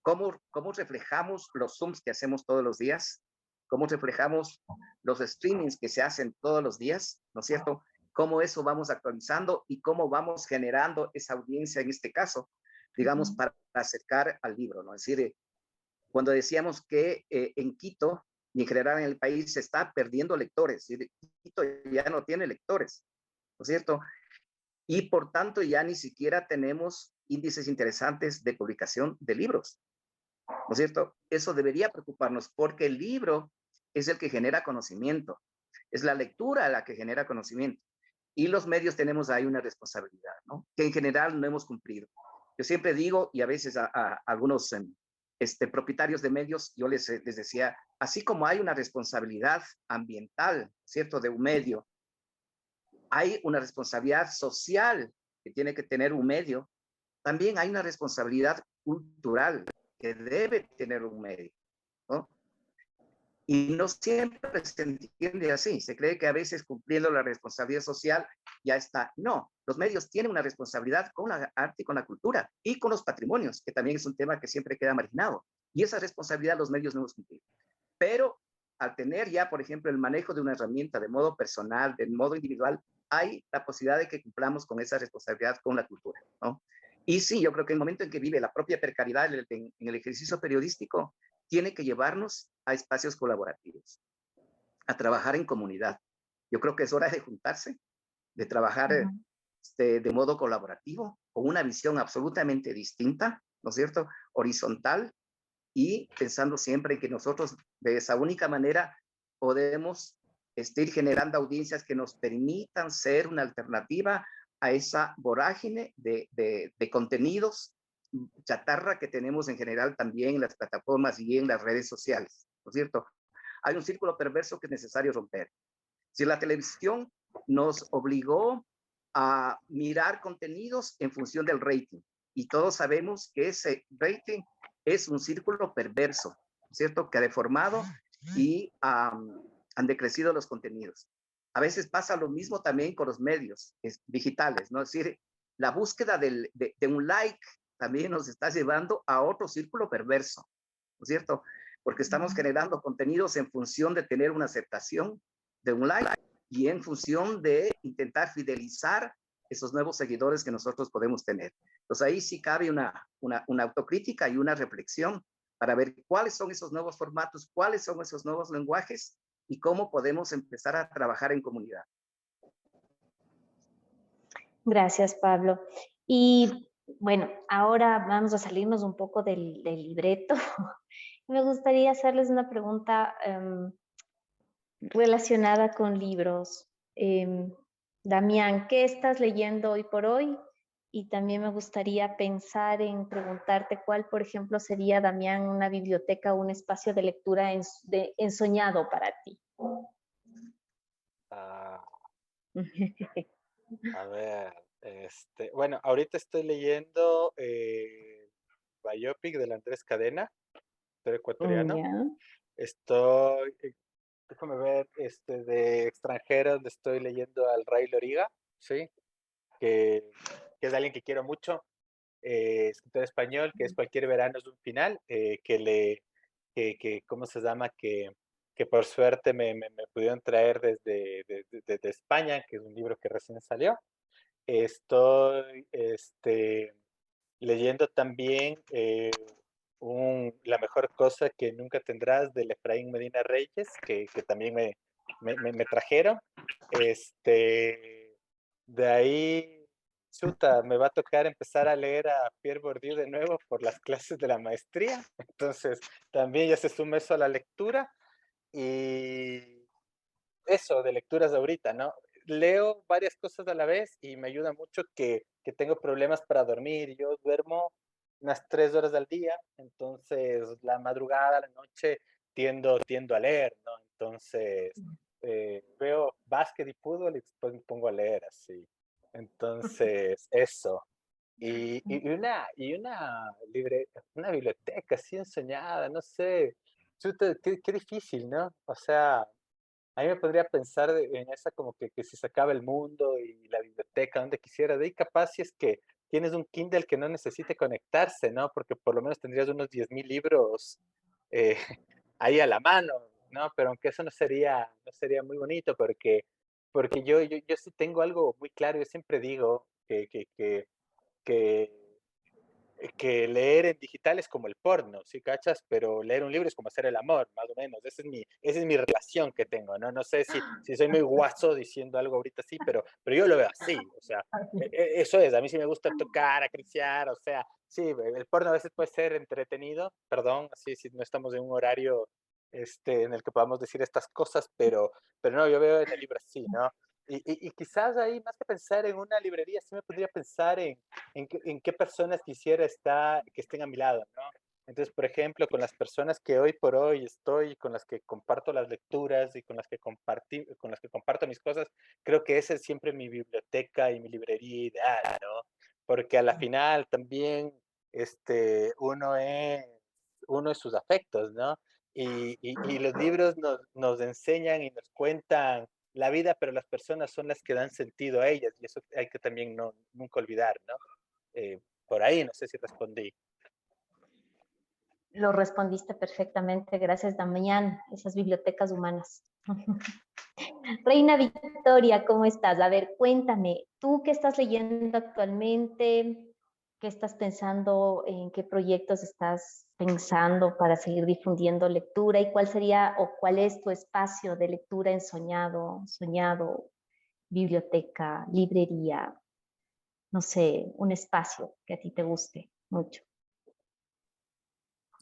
¿Cómo reflejamos los Zooms que hacemos todos los días? ¿Cómo reflejamos los streamings que se hacen todos los días? ¿No es cierto? Cómo eso vamos actualizando y cómo vamos generando esa audiencia en este caso, digamos, Ujú. para acercar al libro, ¿no? Es decir, cuando decíamos que en Quito y en general en el país se está perdiendo lectores, es decir, Quito ya no tiene lectores, ¿no es cierto? Y por tanto ya ni siquiera tenemos índices interesantes de publicación de libros, ¿no es cierto? Eso debería preocuparnos porque el libro es el que genera conocimiento, es la lectura la que genera conocimiento. Y los medios tenemos ahí una responsabilidad, ¿no? Que en general no hemos cumplido. Yo siempre digo, y a veces a algunos propietarios de medios, yo les decía, así como hay una responsabilidad ambiental, ¿cierto?, de un medio, hay una responsabilidad social que tiene que tener un medio, también hay una responsabilidad cultural que debe tener un medio, ¿no? Y no siempre se entiende así. Se cree que a veces cumpliendo la responsabilidad social ya está. No, los medios tienen una responsabilidad con la arte y con la cultura y con los patrimonios, que también es un tema que siempre queda marginado. Y esa responsabilidad los medios no hemos cumplido. Pero al tener ya, por ejemplo, el manejo de una herramienta de modo personal, de modo individual, hay la posibilidad de que cumplamos con esa responsabilidad con la cultura, ¿no? Y sí, yo creo que el momento en que vive la propia precariedad en el ejercicio periodístico, tiene que llevarnos a espacios colaborativos, a trabajar en comunidad. Yo creo que es hora de juntarse, de trabajar Ujú. de modo colaborativo, con una visión absolutamente distinta, ¿no es cierto? Horizontal, y pensando siempre en que nosotros de esa única manera podemos ir generando audiencias que nos permitan ser una alternativa a esa vorágine de contenidos chatarra que tenemos en general también en las plataformas y en las redes sociales, ¿no es cierto? Hay un círculo perverso que es necesario romper. Si la televisión nos obligó a mirar contenidos en función del rating, y todos sabemos que ese rating es un círculo perverso, ¿cierto? Que ha deformado y han decrecido los contenidos. A veces pasa lo mismo también con los medios digitales, ¿no? Es decir, la búsqueda de un like también nos está llevando a otro círculo perverso, ¿no es cierto? Porque estamos generando contenidos en función de tener una aceptación de un like y en función de intentar fidelizar esos nuevos seguidores que nosotros podemos tener. Entonces ahí sí cabe una autocrítica y una reflexión para ver cuáles son esos nuevos formatos, cuáles son esos nuevos lenguajes y cómo podemos empezar a trabajar en comunidad. Gracias, Pablo. Y bueno, ahora vamos a salirnos un poco del libreto. Me gustaría hacerles una pregunta relacionada con libros. Damián, ¿qué estás leyendo hoy por hoy? Y también me gustaría pensar en preguntarte cuál, por ejemplo, sería, Damián, una biblioteca o un espacio de lectura ensoñado para ti. Ah, a ver, bueno, ahorita estoy leyendo Biopic del Andrés Cadena, actor ecuatoriano. Ya. Estoy, déjame ver, de extranjeros le estoy leyendo al Ray Loriga, ¿sí? Que, que es alguien que quiero mucho, escritor español, que es Cualquier verano es un final, ¿cómo se llama? Que por suerte me pudieron traer desde España, que es un libro que recién salió. Estoy leyendo también La mejor cosa que nunca tendrás del Efraín Medina Reyes, que también me trajeron. De ahí, chuta, me va a tocar empezar a leer a Pierre Bourdieu de nuevo por las clases de la maestría. Entonces, también ya se suma eso a la lectura. Y eso, de lecturas de ahorita, ¿no? Leo varias cosas a la vez y me ayuda mucho que tengo problemas para dormir. Yo duermo unas 3 horas al día, entonces la madrugada, la noche, tiendo a leer, ¿no? Entonces, veo básquet y fútbol y después me pongo a leer así. Entonces, eso. Una biblioteca así ensoñada, no sé. Chuta, qué difícil, ¿no? O sea, a mí me podría pensar en esa como que si se acaba el mundo y la biblioteca, donde quisiera, de ahí capaz si es que tienes un Kindle que no necesite conectarse, ¿no? Porque por lo menos tendrías unos 10.000 libros eh, ahí a la mano, ¿no? Pero aunque eso no sería muy bonito porque yo sí tengo algo muy claro, yo siempre digo que que leer en digital es como el porno, ¿sí cachas? Pero leer un libro es como hacer el amor, más o menos. Esa es mi relación que tengo, ¿no? No sé si soy muy guaso diciendo algo ahorita sí, pero yo lo veo así, o sea, eso es, a mí sí me gusta tocar, acariciar, o sea, sí, el porno a veces puede ser entretenido, perdón, así si no estamos en un horario en el que podamos decir estas cosas, pero no, yo veo en el libro así, ¿no? Y quizás ahí, más que pensar en una librería, sí me podría pensar en qué personas quisiera que estén a mi lado, ¿no? Entonces, por ejemplo, con las personas que hoy por hoy estoy, con las que comparto las lecturas y con las que comparto mis cosas, creo que esa es siempre mi biblioteca y mi librería ideal, ¿no? Porque a la final también uno es sus afectos, ¿no? Y los libros nos enseñan y nos cuentan la vida, pero las personas son las que dan sentido a ellas, y eso hay que también nunca olvidar, ¿no? Por ahí, no sé si respondí. Lo respondiste perfectamente, gracias Damián, esas bibliotecas humanas. Reina Victoria, ¿cómo estás? A ver, cuéntame, ¿tú qué estás leyendo actualmente? ¿Qué estás pensando? ¿En qué proyectos estás pensando para seguir difundiendo lectura? ¿Y cuál sería o cuál es tu espacio de lectura en soñado, biblioteca, librería? No sé, un espacio que a ti te guste mucho.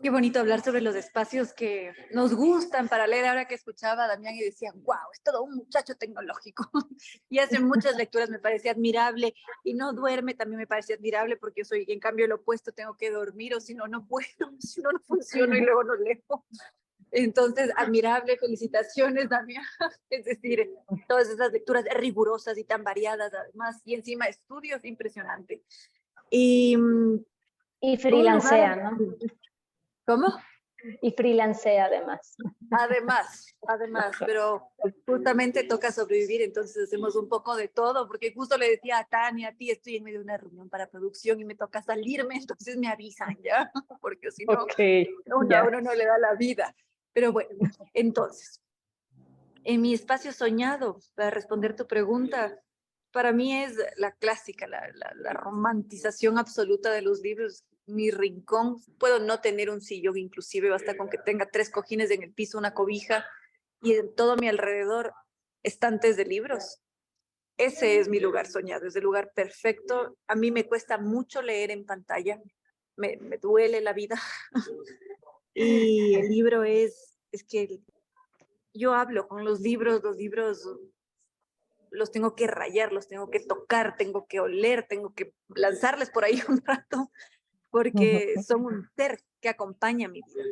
Qué bonito hablar sobre los espacios que nos gustan para leer. Ahora que escuchaba a Damián y decía, wow, es todo un muchacho tecnológico. Y hace muchas lecturas, me parecía admirable. Y no duerme, también me parecía admirable porque yo soy, en cambio, lo opuesto, tengo que dormir o si no, no puedo, si no, no funciona y luego no leo. Entonces, admirable, felicitaciones, Damián. Es decir, todas esas lecturas rigurosas y tan variadas, además, y encima estudios, impresionante. Y Y un lugar, freelancea, ¿no? ¿cómo? Y freelancea además. Además, pero justamente toca sobrevivir, entonces hacemos un poco de todo, porque justo le decía a Tania, a ti estoy en medio de una reunión para producción y me toca salirme, entonces me avisan ya, porque si no, a uno no le da la vida. Pero bueno, entonces, en mi espacio soñado, para responder tu pregunta, para mí es la clásica, la romantización absoluta de los libros, mi rincón. Puedo no tener un sillón, inclusive basta con que tenga 3 cojines en el piso, una cobija y en todo mi alrededor estantes de libros. Ese es mi lugar soñado, es el lugar perfecto. A mí me cuesta mucho leer en pantalla, me duele la vida. Y el libro es que yo hablo con los libros los tengo que rayar, los tengo que tocar, tengo que oler, tengo que lanzarles por ahí un rato, porque son un ser que acompaña mi vida.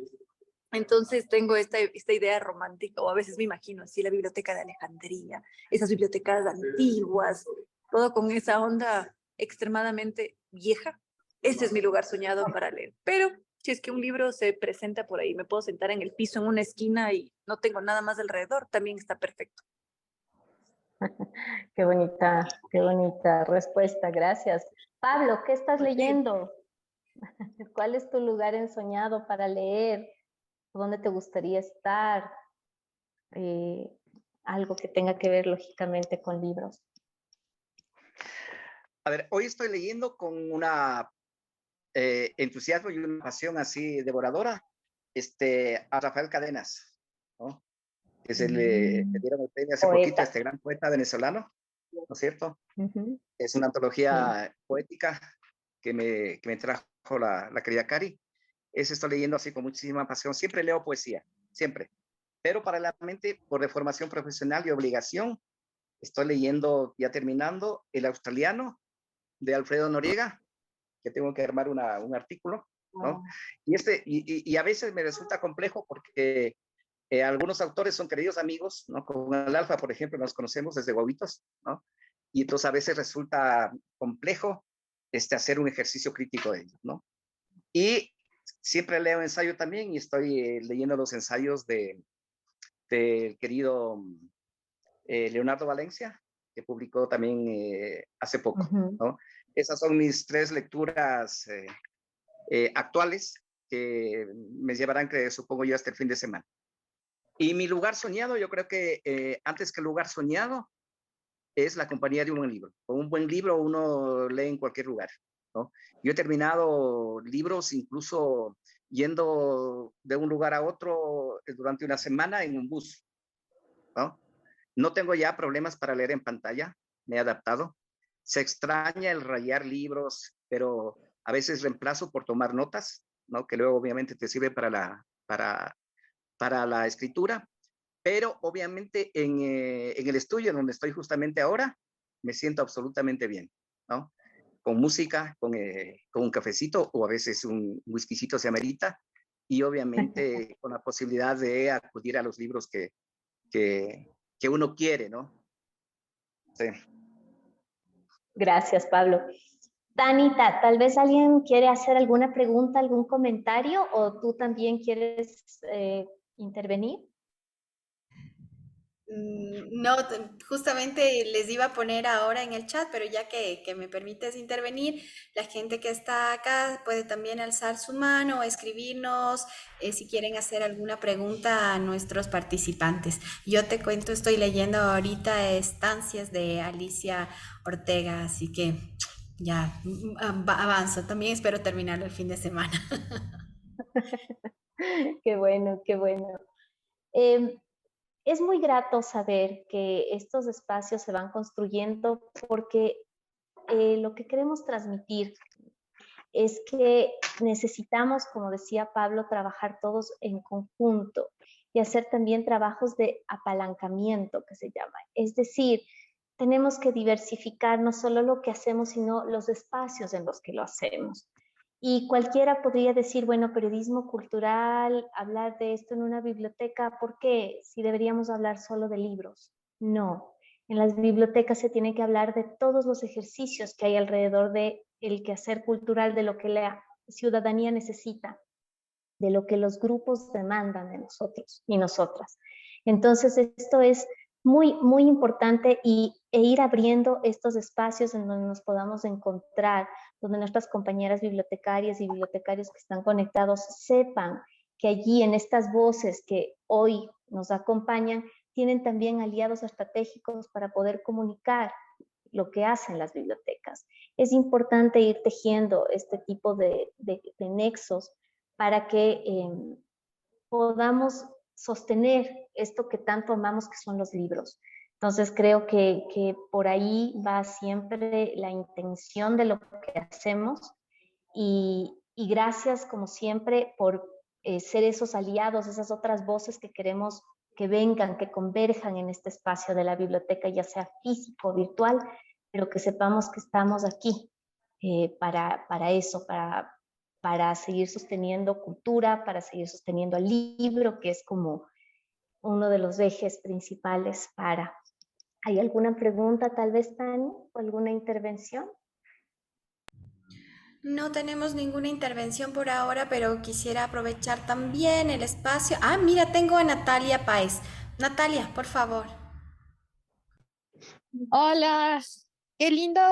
Entonces tengo esta idea romántica, o a veces me imagino así, la biblioteca de Alejandría, esas bibliotecas antiguas, todo con esa onda extremadamente vieja. Ese es mi lugar soñado para leer. Pero si es que un libro se presenta por ahí, me puedo sentar en el piso, en una esquina y no tengo nada más alrededor, también está perfecto. Qué bonita respuesta, gracias. Pablo, ¿qué estás leyendo? ¿Cuál es tu lugar ensoñado para leer? ¿Dónde te gustaría estar? Algo que tenga que ver lógicamente con libros. A ver, hoy estoy leyendo con una entusiasmo y una pasión así devoradora, a Rafael Cadenas, ¿no? Que le dieron el premio hace poquito a este gran poeta venezolano, ¿no es cierto? Es una antología poética que me trajo la querida Cari. Ese estoy leyendo así con muchísima pasión. Siempre leo poesía, siempre. Pero paralelamente, por deformación profesional y obligación, estoy leyendo, ya terminando, El Australiano, de Alfredo Noriega, que tengo que armar un artículo, ¿no? Y a veces me resulta complejo porque Algunos autores son queridos amigos, ¿no? Con el Alfa, por ejemplo, nos conocemos desde guaguitos, ¿no? Y entonces a veces resulta complejo hacer un ejercicio crítico de ellos, ¿no? Y siempre leo ensayo también y estoy leyendo los ensayos del querido Leonardo Valencia, que publicó también hace poco, ¿no? Esas son mis tres lecturas actuales que me llevarán, que supongo yo, hasta el fin de semana. Y mi lugar soñado, yo creo que antes que el lugar soñado, es la compañía de un buen libro. Con un buen libro uno lee en cualquier lugar, ¿no? Yo he terminado libros incluso yendo de un lugar a otro durante una semana en un bus, ¿no? No tengo ya problemas para leer en pantalla, me he adaptado. Se extraña el rayar libros, pero a veces reemplazo por tomar notas, ¿no? Que luego obviamente te sirve para la escritura, pero obviamente en el estudio donde estoy justamente ahora, me siento absolutamente bien, ¿no? Con música, con un cafecito o a veces un whiskycito se amerita, y obviamente con la posibilidad de acudir a los libros que uno quiere, ¿no? Sí. Gracias, Pablo. Danita, tal vez alguien quiere hacer alguna pregunta, algún comentario, o tú también quieres intervenir. No, justamente les iba a poner ahora en el chat, pero ya que me permites intervenir, la gente que está acá puede también alzar su mano o escribirnos si quieren hacer alguna pregunta a nuestros participantes. Yo te cuento, estoy leyendo ahorita Estancias de Alicia Ortega, así que ya avanzo. También espero terminarlo el fin de semana. Qué bueno, qué bueno. Es muy grato saber que estos espacios se van construyendo porque lo que queremos transmitir es que necesitamos, como decía Pablo, trabajar todos en conjunto y hacer también trabajos de apalancamiento, que se llama. Es decir, tenemos que diversificar no solo lo que hacemos, sino los espacios en los que lo hacemos. Y cualquiera podría decir, bueno, periodismo cultural, hablar de esto en una biblioteca, ¿por qué? Si deberíamos hablar solo de libros. No, en las bibliotecas se tiene que hablar de todos los ejercicios que hay alrededor de el quehacer cultural, de lo que la ciudadanía necesita, de lo que los grupos demandan de nosotros y nosotras. Entonces, esto es muy, muy importante e ir abriendo estos espacios en donde nos podamos encontrar, donde nuestras compañeras bibliotecarias y bibliotecarios que están conectados sepan que allí en estas voces que hoy nos acompañan, tienen también aliados estratégicos para poder comunicar lo que hacen las bibliotecas. Es importante ir tejiendo este tipo de nexos para que podamos sostener esto que tanto amamos, que son los libros. Entonces creo que por ahí va siempre la intención de lo que hacemos y gracias como siempre por ser esos aliados, esas otras voces que queremos que vengan, que converjan en este espacio de la biblioteca, ya sea físico o virtual, pero que sepamos que estamos aquí para eso, para seguir sosteniendo cultura, para seguir sosteniendo al libro, que es como uno de los ejes principales para. ¿Hay alguna pregunta tal vez, Tani, o alguna intervención? No tenemos ninguna intervención por ahora, pero quisiera aprovechar también el espacio. Ah, mira, tengo a Natalia Páez. Natalia, por favor. Hola, qué lindo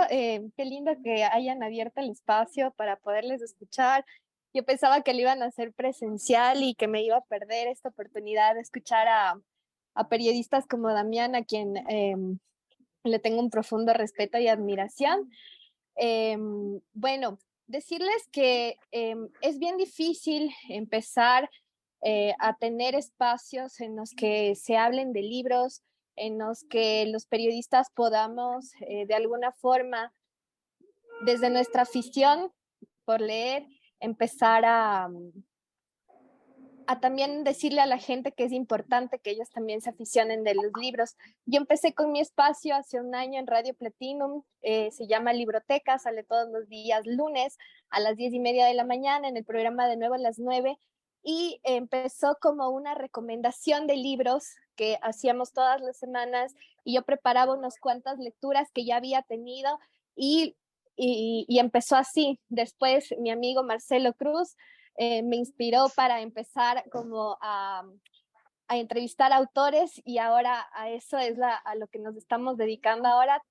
que hayan abierto el espacio para poderles escuchar. Yo pensaba que lo iban a hacer presencial y que me iba a perder esta oportunidad de escuchar a periodistas como Damián, a quien le tengo un profundo respeto y admiración. Bueno, decirles que es bien difícil empezar a tener espacios en los que se hablen de libros, en los que los periodistas podamos de alguna forma, desde nuestra afición por leer, empezar a también decirle a la gente que es importante que ellos también se aficionen de los libros. Yo empecé con mi espacio hace un año en Radio Platinum, se llama Libroteca, sale todos los días lunes a las 10:30 de la mañana, en el programa de nuevo a las 9, y empezó como una recomendación de libros que hacíamos todas las semanas y yo preparaba unas cuantas lecturas que ya había tenido y empezó así. Después mi amigo Marcelo Cruz me inspiró para empezar como a entrevistar autores y ahora a eso es a lo que nos estamos dedicando ahora.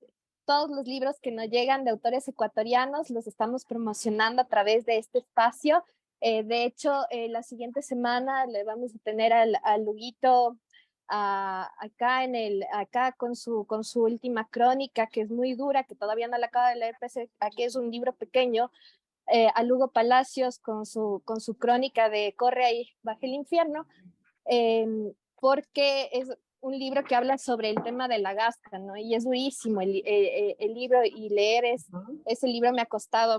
Todos los libros que nos llegan de autores ecuatorianos los estamos promocionando a través de este espacio. De hecho, la siguiente semana le vamos a tener al Luguito acá con su última crónica, que es muy dura, que todavía no la acaba de leer, pese a que es un libro pequeño, a Lugo Palacios con su crónica de Corre ahí, baja el infierno, eh, porque es un libro que habla sobre el tema de la gasca, ¿no? Y es durísimo el libro y leer ese libro me ha costado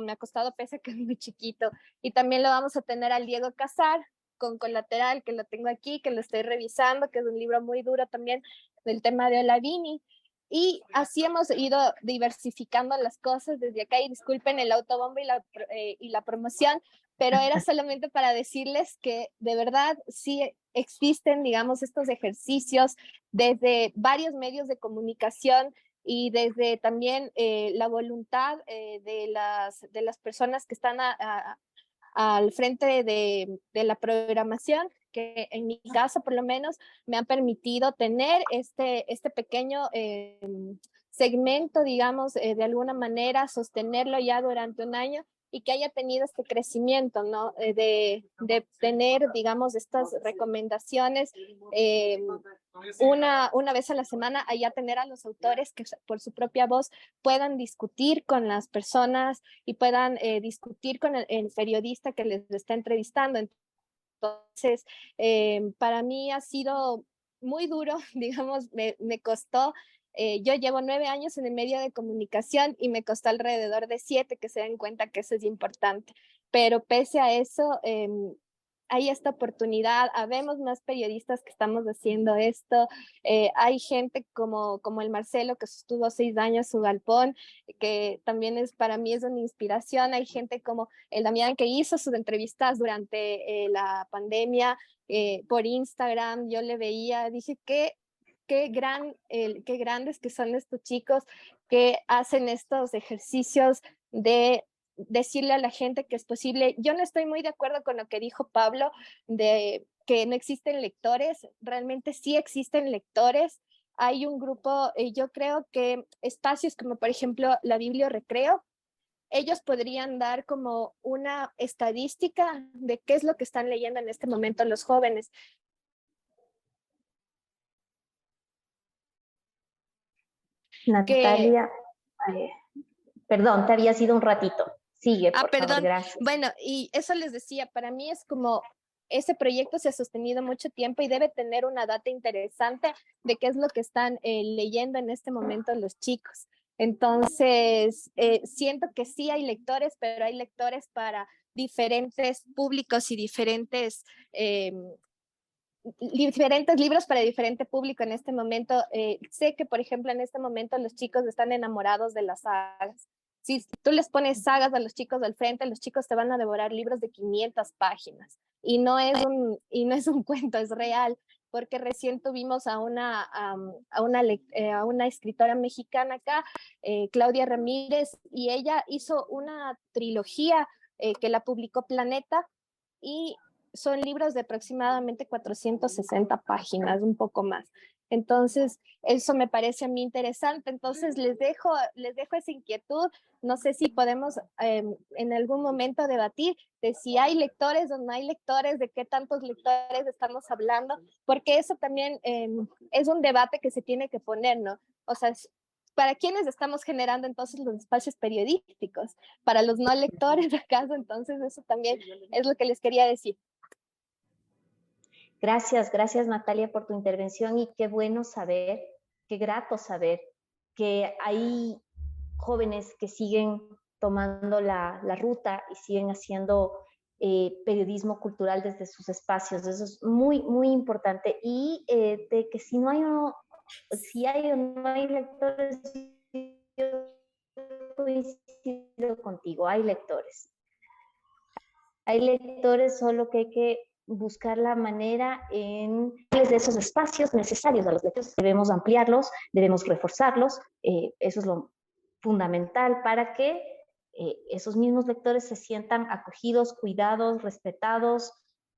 pese a que es muy chiquito. Y también lo vamos a tener al Diego Casar con Colateral, que lo tengo aquí, que lo estoy revisando, que es un libro muy duro también del tema de Olavini. Y así hemos ido diversificando las cosas desde acá, y disculpen el autobombo y la promoción, pero era solamente para decirles que de verdad sí existen, digamos, estos ejercicios desde varios medios de comunicación y desde también la voluntad de las personas que están al frente de la programación, que en mi caso por lo menos me han permitido tener este pequeño segmento, digamos, de alguna manera, sostenerlo ya durante un año y que haya tenido este crecimiento, ¿no? De tener, digamos, estas recomendaciones una vez a la semana, allá tener a los autores que por su propia voz puedan discutir con las personas y puedan discutir con el periodista que les está entrevistando. Entonces, para mí ha sido muy duro, digamos, me costó. Yo llevo 9 años en el medio de comunicación y me costó alrededor de 7 que se den cuenta que eso es importante. Pero pese a eso, hay esta oportunidad, habemos más periodistas que estamos haciendo esto, hay gente como el Marcelo que sostuvo 6 años su galpón, que también para mí es una inspiración, hay gente como el Damián que hizo sus entrevistas durante la pandemia por Instagram, yo le veía, dije qué grandes que son estos chicos que hacen estos ejercicios de decirle a la gente que es posible. Yo no estoy muy de acuerdo con lo que dijo Pablo de que no existen lectores, realmente sí existen lectores. Hay un grupo, yo creo que espacios como por ejemplo la Biblio Recreo, ellos podrían dar como una estadística de qué es lo que están leyendo en este momento los jóvenes. Natalia, eh, perdón, te había sido un ratito. Sigue, por favor, gracias. Bueno, y eso les decía, para mí es como ese proyecto se ha sostenido mucho tiempo y debe tener una data interesante de qué es lo que están leyendo en este momento los chicos. Entonces, siento que sí hay lectores, pero hay lectores para diferentes públicos y diferentes libros para diferente público en este momento. Sé que, por ejemplo, en este momento los chicos están enamorados de las sagas. Si tú les pones sagas a los chicos al frente, los chicos te van a devorar libros de 500 páginas. Y no es un cuento, es real, porque recién tuvimos a una escritora mexicana acá, Claudia Ramírez, y ella hizo una trilogía que la publicó Planeta, y son libros de aproximadamente 460 páginas, un poco más. Entonces, eso me parece a mí interesante. Entonces, les dejo esa inquietud. No sé si podemos en algún momento debatir de si hay lectores o no hay lectores, de qué tantos lectores estamos hablando, porque eso también es un debate que se tiene que poner, ¿no? O sea, ¿para quiénes estamos generando entonces los espacios periodísticos? Para los no lectores, ¿acaso? Entonces, eso también es lo que les quería decir. Gracias Natalia por tu intervención y qué bueno saber, qué grato saber que hay jóvenes que siguen tomando la ruta y siguen haciendo periodismo cultural desde sus espacios. Eso es muy, muy importante. Y de que si hay o no hay lectores, yo coincido contigo, hay lectores. Hay lectores, solo que hay que buscar la manera de esos espacios necesarios a los lectores. Debemos ampliarlos, debemos reforzarlos, eso es lo fundamental para que esos mismos lectores se sientan acogidos, cuidados, respetados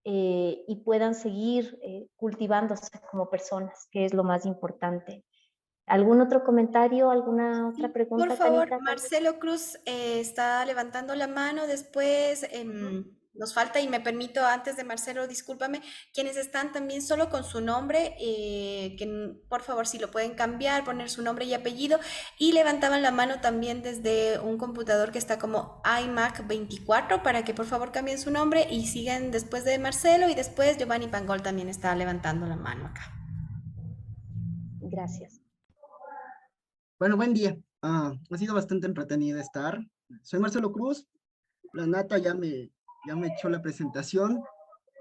y puedan seguir cultivándose como personas, que es lo más importante. ¿Algún otro comentario, alguna otra pregunta, Por favor, Tanita? Marcelo Cruz está levantando la mano. Después nos falta, y me permito, antes de Marcelo, discúlpame, quienes están también solo con su nombre, por favor, si lo pueden cambiar, poner su nombre y apellido. Y levantaban la mano también desde un computador que está como iMac 24, para que por favor cambien su nombre y sigan después de Marcelo. Y después Giovanni Pangol también está levantando la mano acá. Gracias. Bueno, buen día. Ha sido bastante entretenido estar. Soy Marcelo Cruz. La Nata ya me echó la presentación.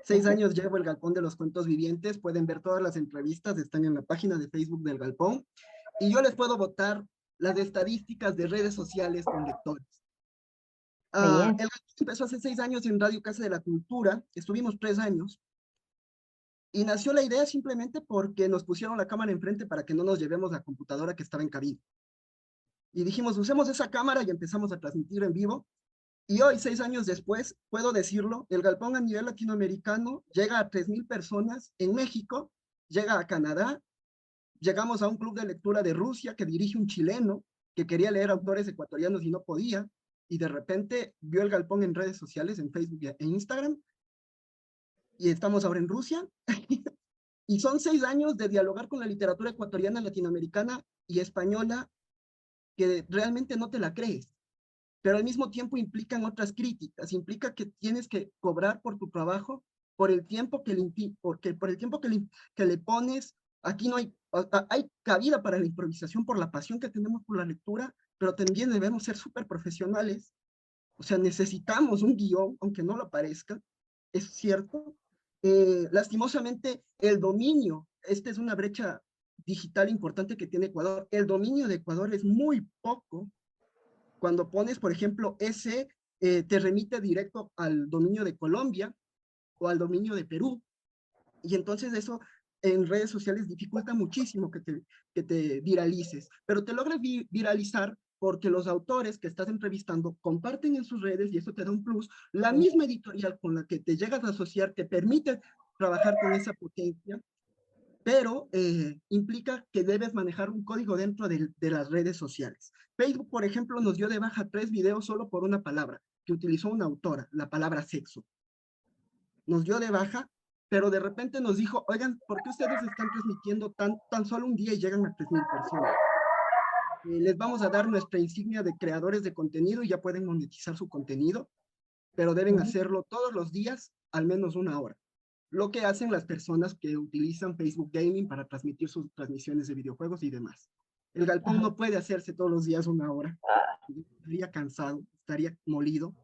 6 años llevo el Galpón de los Cuentos Vivientes. Pueden ver todas las entrevistas, están en la página de Facebook del Galpón. Y yo les puedo botar las estadísticas de redes sociales con lectores. El Galpón empezó hace 6 años en Radio Casa de la Cultura. Estuvimos 3 años. Y nació la idea simplemente porque nos pusieron la cámara enfrente para que no nos llevemos la computadora que estaba en cabina. Y dijimos, usemos esa cámara y empezamos a transmitir en vivo. Y hoy, 6 años después, puedo decirlo, el Galpón a nivel latinoamericano llega a 3,000 personas en México, llega a Canadá, llegamos a un club de lectura de Rusia que dirige un chileno que quería leer autores ecuatorianos y no podía, y de repente vio el Galpón en redes sociales, en Facebook e Instagram, y estamos ahora en Rusia. Y son 6 años de dialogar con la literatura ecuatoriana, latinoamericana y española que realmente no te la crees, pero al mismo tiempo implican otras críticas, implica que tienes que cobrar por tu trabajo, por el tiempo que le pones. Aquí no hay cabida para la improvisación por la pasión que tenemos por la lectura, pero también debemos ser súper profesionales. O sea, necesitamos un guión, aunque no lo parezca, es cierto. Lastimosamente, el dominio, esta es una brecha digital importante que tiene Ecuador. El dominio de Ecuador es muy poco. Cuando pones, por ejemplo, te remite directo al dominio de Colombia o al dominio de Perú. Y entonces eso en redes sociales dificulta muchísimo que te viralices. Pero te logras viralizar porque los autores que estás entrevistando comparten en sus redes y eso te da un plus. La misma editorial con la que te llegas a asociar te permite trabajar con esa potencia, pero implica que debes manejar un código dentro de las redes sociales. Facebook, por ejemplo, nos dio de baja 3 videos solo por una palabra que utilizó una autora, la palabra sexo. Nos dio de baja, pero de repente nos dijo, oigan, ¿por qué ustedes están transmitiendo tan solo un día y llegan a 3,000 personas? Les vamos a dar nuestra insignia de creadores de contenido y ya pueden monetizar su contenido, pero deben hacerlo todos los días, al menos 1 hora. Lo que hacen las personas que utilizan Facebook Gaming para transmitir sus transmisiones de videojuegos y demás. El Galpón no puede hacerse todos los días 1 hora. Estaría cansado, estaría molido.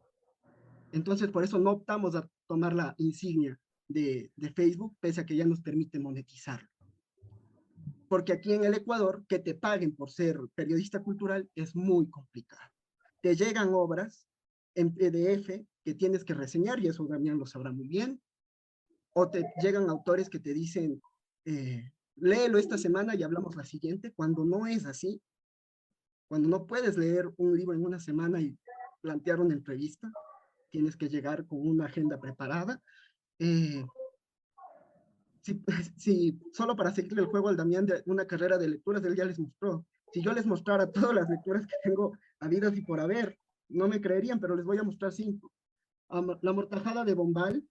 Entonces, por eso no optamos a tomar la insignia de Facebook, pese a que ya nos permite monetizarlo. Porque aquí en el Ecuador, que te paguen por ser periodista cultural es muy complicado. Te llegan obras en PDF que tienes que reseñar, y eso Damián lo sabrá muy bien, o te llegan autores que te dicen, léelo esta semana y hablamos la siguiente, cuando no es así, cuando no puedes leer un libro en una semana y plantear una entrevista, tienes que llegar con una agenda preparada. Solo para seguirle el juego al Damián de una carrera de lecturas, él ya les mostró. Si yo les mostrara todas las lecturas que tengo habidas y por haber, no me creerían, pero les voy a mostrar 5. La Mortajada de Bombal,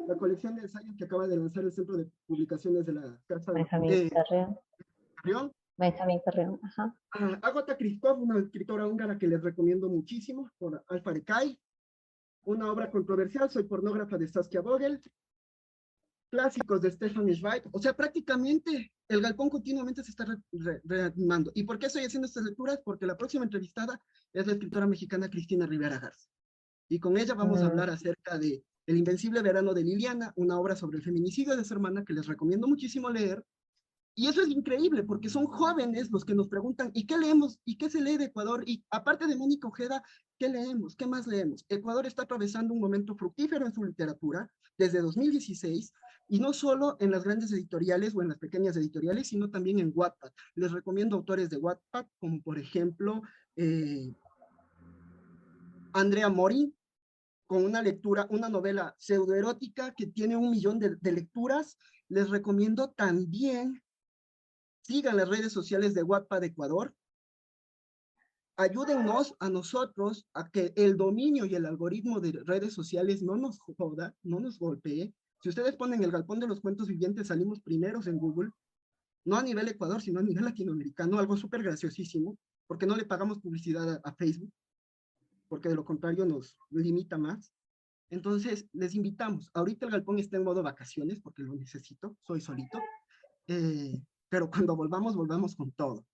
la colección de ensayos que acaba de lanzar el Centro de Publicaciones de la Casa de Carrión. Benjamín Carrión, ajá. Agota Christoph, una escritora húngara que les recomiendo muchísimo, por Alfa Rekay. Una obra controversial, Soy pornógrafa, de Saskia Vogel. Clásicos de Stefan Zweig. O sea, prácticamente el Galpón continuamente se está reanimando. ¿Y por qué estoy haciendo estas lecturas? Porque la próxima entrevistada es la escritora mexicana Cristina Rivera Garza. Y con ella vamos a hablar acerca de El invencible verano de Liliana, una obra sobre el feminicidio de su hermana que les recomiendo muchísimo leer. Y eso es increíble, porque son jóvenes los que nos preguntan, ¿y qué leemos? ¿Y qué se lee de Ecuador? Y aparte de Mónica Ojeda, ¿qué leemos? ¿Qué más leemos? Ecuador está atravesando un momento fructífero en su literatura. desde 2016, y no solo en las grandes editoriales o en las pequeñas editoriales, sino también en Wattpad. Les recomiendo autores de Wattpad, como por ejemplo Andrea Mori, con una lectura, una novela pseudoerótica que tiene 1 millón de lecturas. Les recomiendo también, sigan las redes sociales de Wattpad Ecuador. Ayúdennos a nosotros a que el dominio y el algoritmo de redes sociales no nos joda, no nos golpee. Si ustedes ponen el Galpón de los Cuentos Vivientes, salimos primeros en Google, no a nivel Ecuador, sino a nivel latinoamericano, algo súper graciosísimo, porque no le pagamos publicidad a Facebook, porque de lo contrario nos limita más. Entonces, les invitamos. Ahorita el Galpón está en modo vacaciones, porque lo necesito, soy solito, pero cuando volvamos, volvamos con todo.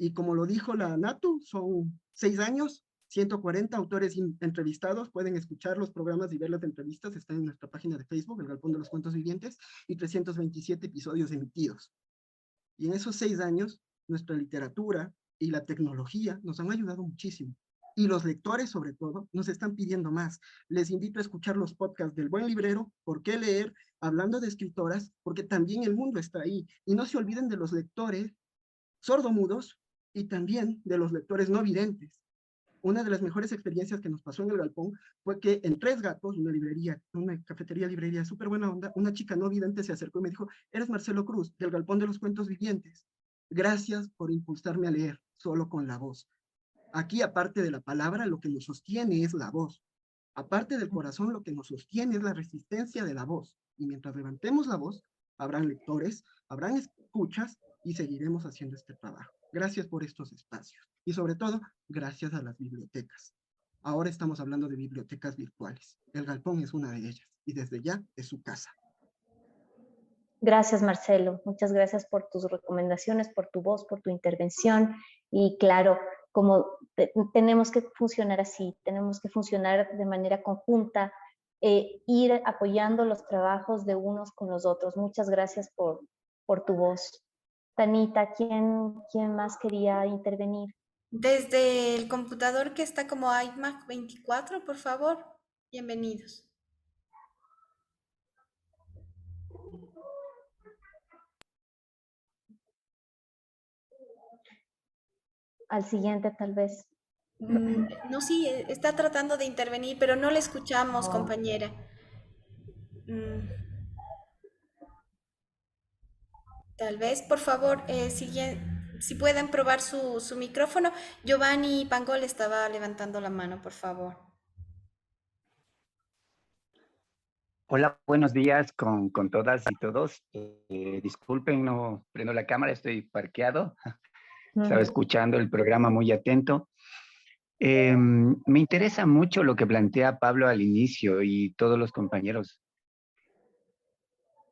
Y como lo dijo la Natu, son 6 años, 140 autores entrevistados, pueden escuchar los programas y ver las entrevistas, están en nuestra página de Facebook, El Galpón de los Cuentos Vivientes, y 327 episodios emitidos. Y en esos 6 años, nuestra literatura y la tecnología nos han ayudado muchísimo. Y los lectores, sobre todo, nos están pidiendo más. Les invito a escuchar los podcasts del Buen Librero, ¿Por qué leer?, hablando de escritoras, porque también el mundo está ahí. Y no se olviden de los lectores sordomudos y también de los lectores no videntes. Una de las mejores experiencias que nos pasó en el Galpón fue que en Tres Gatos, una librería, una cafetería librería súper buena onda, una chica no vidente se acercó y me dijo: eres Marcelo Cruz, del Galpón de los Cuentos Vivientes. Gracias por impulsarme a leer solo con la voz. Aquí, aparte de la palabra, lo que nos sostiene es la voz. Aparte del corazón, lo que nos sostiene es la resistencia de la voz. Y mientras levantemos la voz, habrán lectores, habrán escuchas y seguiremos haciendo este trabajo. Gracias por estos espacios. Y sobre todo, gracias a las bibliotecas. Ahora estamos hablando de bibliotecas virtuales. El Galpón es una de ellas y desde ya es su casa. Gracias, Marcelo. Muchas gracias por tus recomendaciones, por tu voz, por tu intervención. Y claro, como tenemos que funcionar así, tenemos que funcionar de manera conjunta, ir apoyando los trabajos de unos con los otros. Muchas gracias por tu voz. Tanita, ¿quién más quería intervenir? Desde el computador que está como iMac 24, por favor. Bienvenidos. Al siguiente, tal vez. No, sí, está tratando de intervenir, pero no le escuchamos, Oh. compañera. Mm, Tal vez, por favor, si pueden probar su micrófono. Giovanni Pangol estaba levantando la mano, por favor. Hola, buenos días con todas y todos. Disculpen, no prendo la cámara, estoy parqueado. Estaba escuchando el programa muy atento. Me interesa mucho lo que plantea Pablo al inicio y todos los compañeros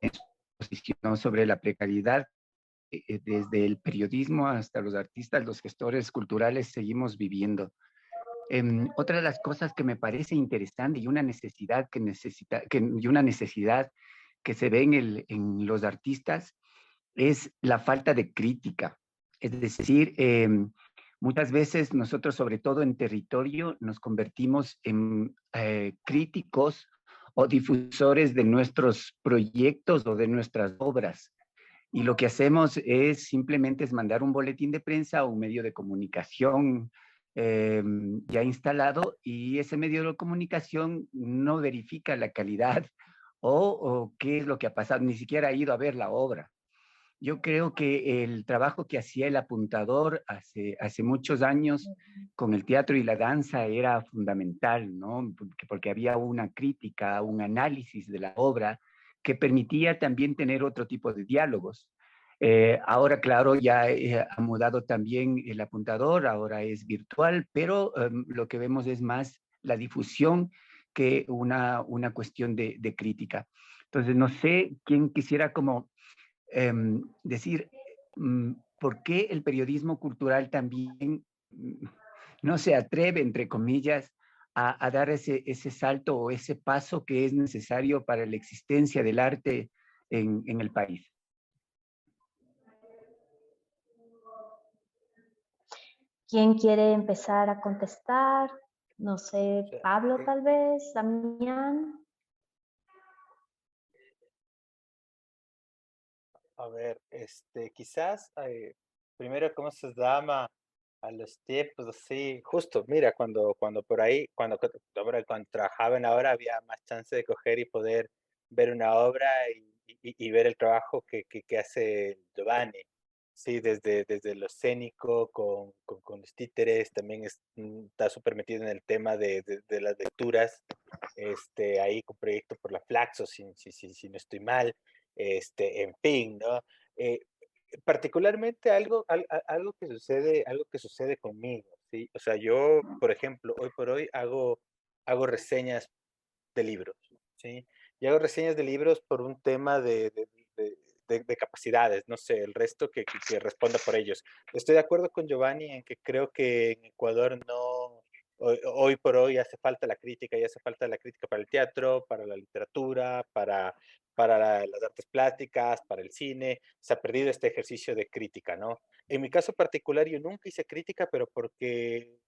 en su posición sobre la precariedad. Desde el periodismo hasta los artistas, los gestores culturales, seguimos viviendo. Otra de las cosas que me parece interesante y una necesidad que se ve en los artistas es la falta de crítica. Es decir, muchas veces nosotros, sobre todo en territorio, nos convertimos en críticos o difusores de nuestros proyectos o de nuestras obras. Y lo que hacemos es simplemente mandar un boletín de prensa o un medio de comunicación ya instalado, y ese medio de comunicación no verifica la calidad o qué es lo que ha pasado, ni siquiera ha ido a ver la obra. Yo creo que el trabajo que hacía el apuntador hace muchos años con el teatro y la danza era fundamental, ¿no? Porque había una crítica, un análisis de la obra que permitía también tener otro tipo de diálogos. Ahora, claro, ya ha mudado también el apuntador, ahora es virtual, pero lo que vemos es más la difusión que una cuestión de crítica. Entonces, no sé quién quisiera como decir por qué el periodismo cultural también no se atreve, entre comillas, a dar ese salto o ese paso que es necesario para la existencia del arte en el país. ¿Quién quiere empezar a contestar? No sé, Pablo tal vez, Damián. a ver, quizás primero cómo se llama a los tiempos así, justo, mira, cuando por ahí, cuando trabajaba en ahora había más chance de coger y poder ver una obra y ver el trabajo que hace Giovanni. Sí, desde lo escénico, con los títeres, también está súper metido en el tema de las lecturas, ahí con Proyecto por la Flaxo, si no estoy mal, en fin, ¿no? Eh, particularmente algo que sucede conmigo, ¿sí? O sea, yo, por ejemplo, hoy por hoy hago reseñas de libros, ¿sí? Y hago reseñas de libros por un tema de capacidades, no sé, el resto que responda por ellos. Estoy de acuerdo con Giovanni en que creo que en Ecuador no, hoy por hoy hace falta la crítica, y hace falta la crítica para el teatro, para la literatura, para las artes plásticas, para el cine. Se ha perdido este ejercicio de crítica, ¿no? En mi caso particular, yo nunca hice crítica, pero porque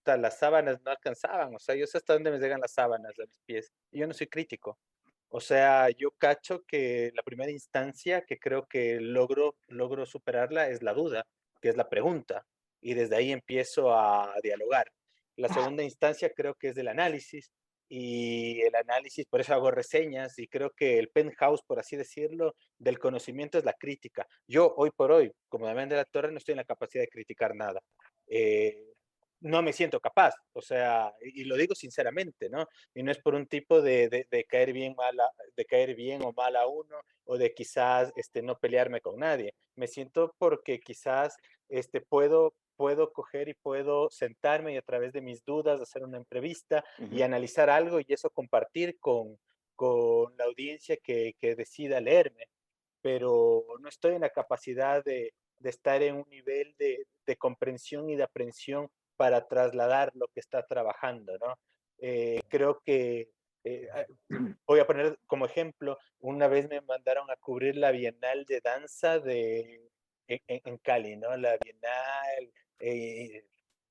las sábanas no alcanzaban, o sea, yo sé hasta dónde me llegan las sábanas a mis pies, y yo no soy crítico. O sea, yo cacho que la primera instancia que creo que logro superarla es la duda, que es la pregunta, y desde ahí empiezo a dialogar. La segunda instancia creo que es del análisis, y el análisis, por eso hago reseñas, y creo que el penthouse, por así decirlo, del conocimiento es la crítica. Yo, hoy por hoy, como Damián de la Torre, no estoy en la capacidad de criticar nada. Eh, no me siento capaz, o sea, y lo digo sinceramente, ¿no? Y no es por un tipo de caer bien de caer bien o mal a uno, o de quizás no pelearme con nadie. Me siento porque quizás puedo coger y puedo sentarme y a través de mis dudas hacer una entrevista y analizar algo y eso compartir con la audiencia que decida leerme, pero no estoy en la capacidad de estar en un nivel de comprensión y de aprehensión para trasladar lo que está trabajando, ¿no? Creo que, eh, voy a poner como ejemplo, una vez me mandaron a cubrir la Bienal de Danza en Cali, ¿no? La Bienal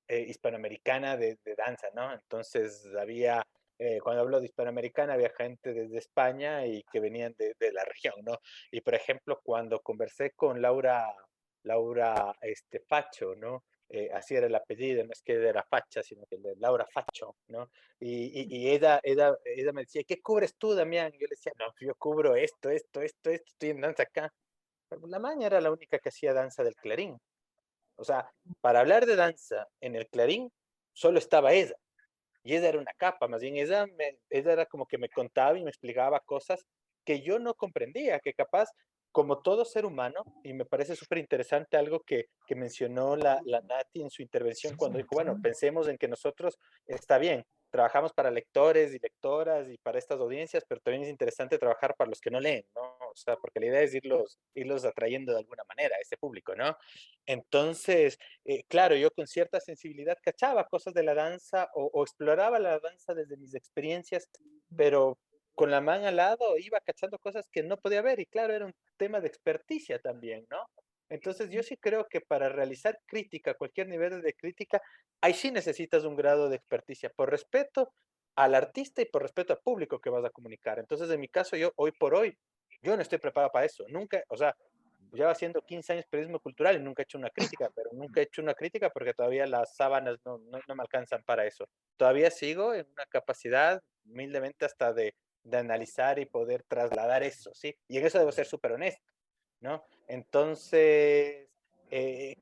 Hispanoamericana de Danza, ¿no? Entonces cuando hablo de Hispanoamericana, había gente desde España y que venían de la región, ¿no? Y por ejemplo, cuando conversé con Laura Facho, ¿no? Así era el apellido, no es que era Facha, sino que de Laura Facho, ¿no? Y ella me decía, ¿qué cubres tú, Damián? Y yo le decía, no, yo cubro esto, estoy en danza acá. Pero la maña era la única que hacía danza del Clarín. O sea, para hablar de danza en el Clarín, solo estaba ella. Y ella era una capa, más bien ella era como que me contaba y me explicaba cosas que yo no comprendía, que capaz, como todo ser humano, y me parece súper interesante algo que mencionó la Nati en su intervención cuando dijo, bueno, pensemos en que nosotros, está bien, trabajamos para lectores y lectoras y para estas audiencias, pero también es interesante trabajar para los que no leen, ¿no? O sea, porque la idea es irlos atrayendo de alguna manera a ese público, ¿no? Entonces, claro, yo con cierta sensibilidad cachaba cosas de la danza o exploraba la danza desde mis experiencias, pero con la mano al lado iba cachando cosas que no podía ver y claro, era un tema de experticia también, ¿no? Entonces yo sí creo que para realizar crítica, cualquier nivel de crítica, ahí sí necesitas un grado de experticia por respeto al artista y por respeto al público que vas a comunicar. Entonces, en mi caso, yo hoy por hoy, yo no estoy preparado para eso. Nunca, o sea, llevo haciendo 15 años periodismo cultural y nunca he hecho una crítica, pero nunca he hecho una crítica porque todavía las sábanas no me alcanzan para eso. Todavía sigo en una capacidad, humildemente, hasta de analizar y poder trasladar eso, ¿sí? Y en eso debo ser súper honesto, ¿no? Entonces,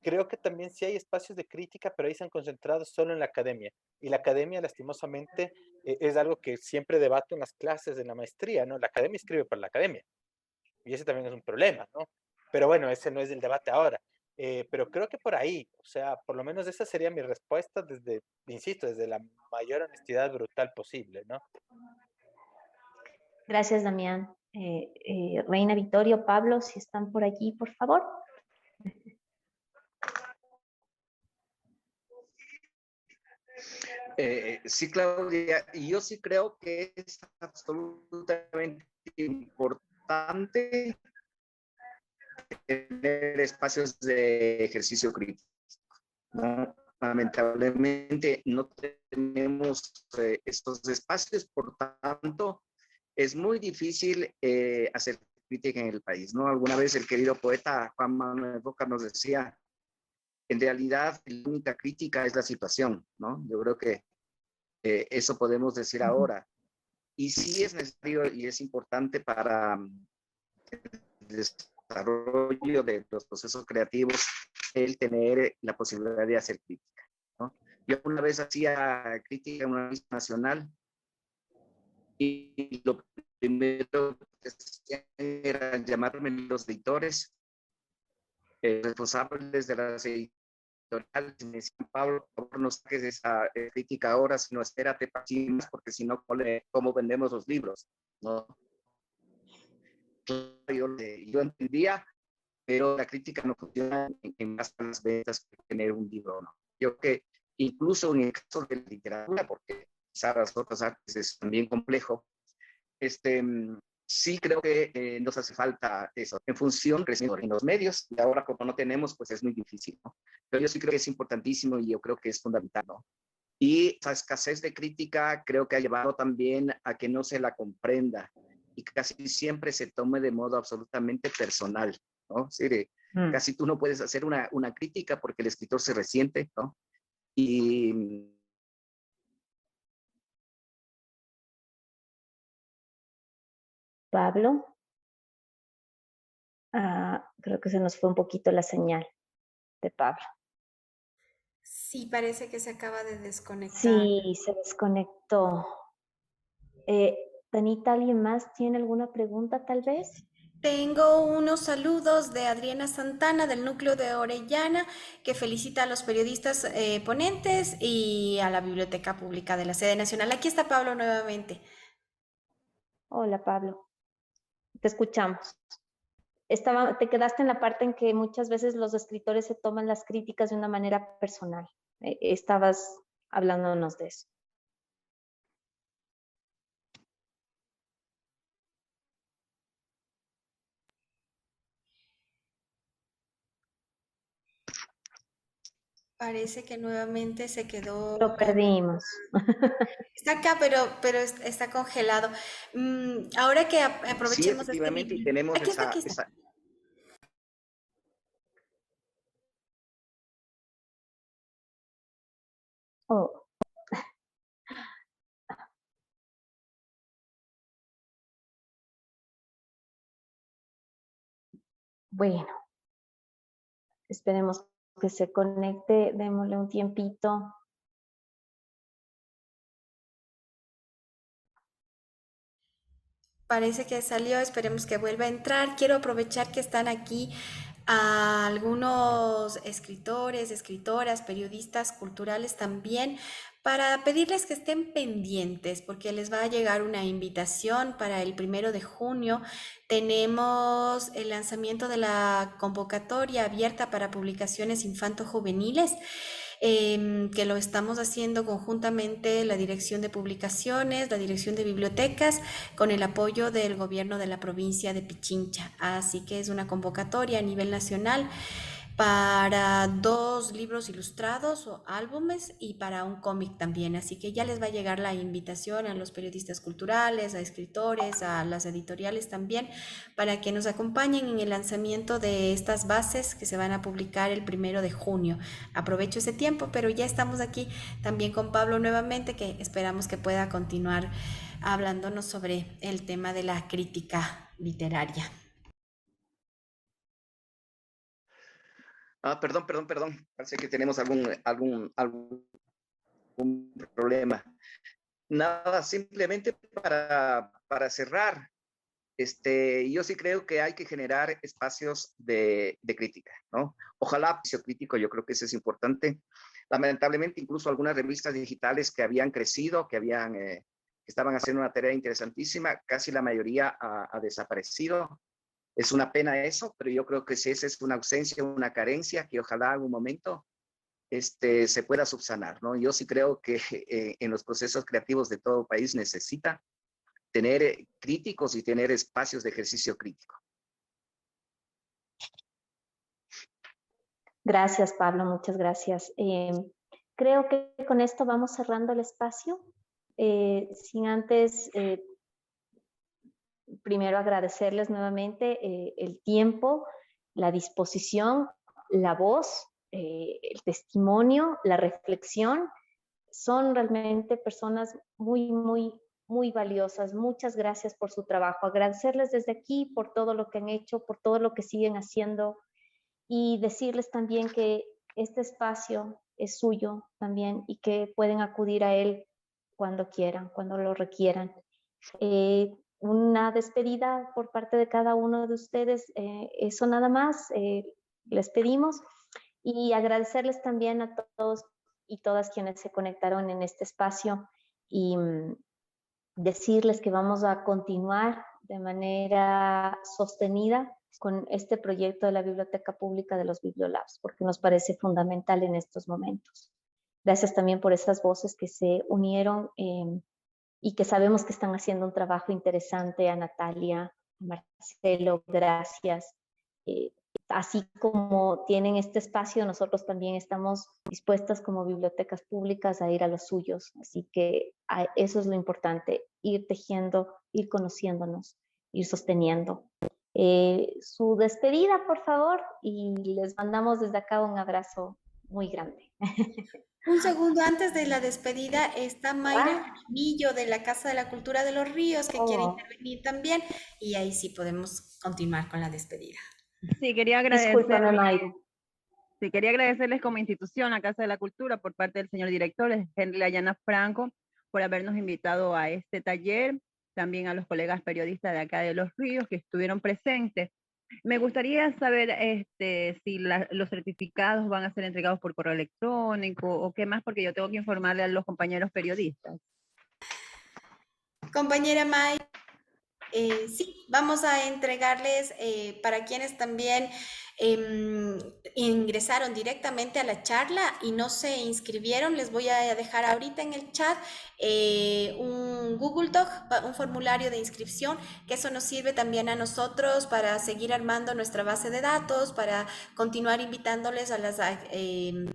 creo que también sí hay espacios de crítica, pero ahí se han concentrado solo en la academia. Y la academia, lastimosamente, es algo que siempre debato en las clases de la maestría, ¿no? La academia escribe para la academia. Y ese también es un problema, ¿no? Pero bueno, ese no es el debate ahora. Pero creo que por ahí, o sea, por lo menos esa sería mi respuesta desde, insisto, desde la mayor honestidad brutal posible, ¿no? Gracias, Damián. Reina Vittorio, Pablo, si están por aquí, por favor. Sí, Claudia, y yo sí creo que es absolutamente importante tener espacios de ejercicio crítico, ¿no? Lamentablemente no tenemos estos espacios, por tanto, es muy difícil hacer crítica en el país, ¿no? Alguna vez el querido poeta Juan Manuel Roca nos decía, en realidad la única crítica es la situación, ¿no? Yo creo que eso podemos decir ahora. Y sí es necesario y es importante para el desarrollo de los procesos creativos el tener la posibilidad de hacer crítica, ¿no? Yo una vez hacía crítica en una revista nacional y lo primero que hacían era llamarme los editores, responsables de las editoriales, y me decían, Pablo, por favor, no saques esa crítica ahora, sino espérate para porque si no, ¿cómo vendemos los libros? ¿No? Yo entendía, pero la crítica no funciona en base a las ventas que tener un libro, ¿no? Yo creo que incluso en el caso de la literatura, porque quizás las otras artes es también complejo, sí creo que nos hace falta eso, en función crecimiento en los medios, y ahora como no tenemos, pues es muy difícil, ¿no? Pero yo sí creo que es importantísimo y yo creo que es fundamental, ¿no? Y esa escasez de crítica creo que ha llevado también a que no se la comprenda y casi siempre se tome de modo absolutamente personal, ¿no? Sí, casi tú no puedes hacer una crítica porque el escritor se resiente, ¿no? Y Pablo, creo que se nos fue un poquito la señal de Pablo. Sí, parece que se acaba de desconectar. Sí, se desconectó. Danita, ¿alguien más tiene alguna pregunta tal vez? Tengo unos saludos de Adriana Santana del núcleo de Orellana, que felicita a los periodistas ponentes y a la Biblioteca Pública de la Sede Nacional. Aquí está Pablo nuevamente. Hola, Pablo. Te escuchamos. Te quedaste en la parte en que muchas veces los escritores se toman las críticas de una manera personal. Estabas hablándonos de eso. Parece que nuevamente se quedó. Lo perdimos. Está acá, pero está congelado. Ahora que sí, aprovechemos efectivamente, y tenemos aquí está. Oh. Bueno, esperemos que se conecte, démosle un tiempito. Parece que salió, esperemos que vuelva a entrar. Quiero aprovechar que están aquí algunos escritores, escritoras, periodistas culturales también, para pedirles que estén pendientes, porque les va a llegar una invitación para el 1 de junio. Tenemos el lanzamiento de la convocatoria abierta para publicaciones infanto-juveniles. Que lo estamos haciendo conjuntamente la Dirección de Publicaciones, la Dirección de Bibliotecas, con el apoyo del gobierno de la provincia de Pichincha. Así que es una convocatoria a nivel nacional para 2 libros ilustrados o álbumes y para un cómic también. Así que ya les va a llegar la invitación a los periodistas culturales, a escritores, a las editoriales también, para que nos acompañen en el lanzamiento de estas bases que se van a publicar el 1 de junio. Aprovecho ese tiempo, pero ya estamos aquí también con Pablo nuevamente, que esperamos que pueda continuar hablándonos sobre el tema de la crítica literaria. Perdón. Parece que tenemos algún problema. Nada, simplemente para cerrar, yo sí creo que hay que generar espacios de crítica, ¿no? Ojalá espacio crítico, yo creo que eso es importante. Lamentablemente, incluso algunas revistas digitales que habían crecido, que estaban haciendo una tarea interesantísima, casi la mayoría ha desaparecido. Es una pena eso, pero yo creo que si esa es una ausencia, una carencia, que ojalá en algún momento se pueda subsanar, ¿no? Yo sí creo que en los procesos creativos de todo país necesita tener críticos y tener espacios de ejercicio crítico. Gracias, Pablo, muchas gracias. Creo que con esto vamos cerrando el espacio, sin antes primero agradecerles nuevamente el tiempo, la disposición, la voz, el testimonio, la reflexión. Son realmente personas muy valiosas. Muchas gracias por su trabajo. Agradecerles desde aquí por todo lo que han hecho, por todo lo que siguen haciendo y decirles también que este espacio es suyo también y que pueden acudir a él cuando quieran, cuando lo requieran. Una despedida por parte de cada uno de ustedes, eso nada más, les pedimos y agradecerles también a todos y todas quienes se conectaron en este espacio y decirles que vamos a continuar de manera sostenida con este proyecto de la Biblioteca Pública de los Bibliolabs, porque nos parece fundamental en estos momentos. Gracias también por esas voces que se unieron y que sabemos que están haciendo un trabajo interesante. A Natalia, a Marcelo, gracias. Así como tienen este espacio, nosotros también estamos dispuestas como bibliotecas públicas a ir a los suyos. Así que eso es lo importante, ir tejiendo, ir conociéndonos, ir sosteniendo. Su despedida, por favor, y les mandamos desde acá un abrazo muy grande. Un segundo antes de la despedida está Mayra Ah, Jaramillo de la Casa de la Cultura de los Ríos que quiere oh, intervenir también y ahí sí podemos continuar con la despedida. Sí, quería discúlpame, agradecerles, Mayra. sí, quería agradecerles como institución a Casa de la Cultura por parte del señor director Henry Ayana Franco por habernos invitado a este taller, también a los colegas periodistas de acá de Los Ríos que estuvieron presentes. Me gustaría saber si los certificados van a ser entregados por correo electrónico o qué más, porque yo tengo que informarle a los compañeros periodistas. Compañera May, sí, vamos a entregarles para quienes también ingresaron directamente a la charla y no se inscribieron, les voy a dejar ahorita en el chat un Google Doc, un formulario de inscripción, que eso nos sirve también a nosotros para seguir armando nuestra base de datos, para continuar invitándoles a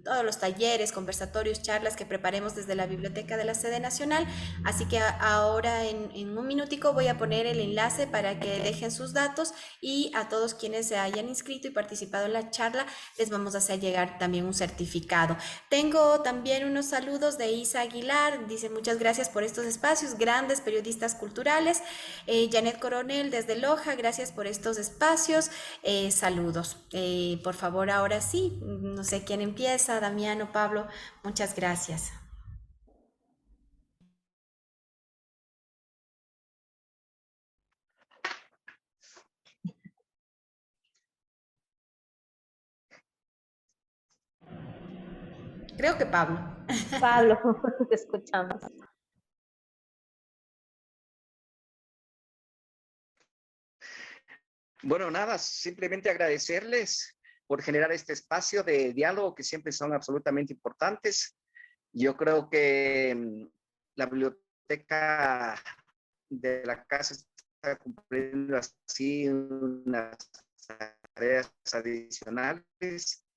todos los talleres, conversatorios, charlas que preparemos desde la Biblioteca de la Sede Nacional. Así que ahora en un minutico voy a poner el enlace para que dejen sus datos y a todos quienes se hayan inscrito y participado en la charla les vamos a hacer llegar también un certificado. Tengo también unos saludos de Isa Aguilar, dice muchas gracias por estos espacios, grandes periodistas culturales. Janet Coronel desde Loja, gracias por estos espacios, saludos. Por favor, ahora sí, no sé quién empieza, Damián o Pablo, muchas gracias. Creo que Pablo. Pablo, te escuchamos. Bueno, nada, simplemente agradecerles por generar este espacio de diálogo que siempre son absolutamente importantes. Yo creo que la biblioteca de la casa está cumpliendo así unas tareas adicionales.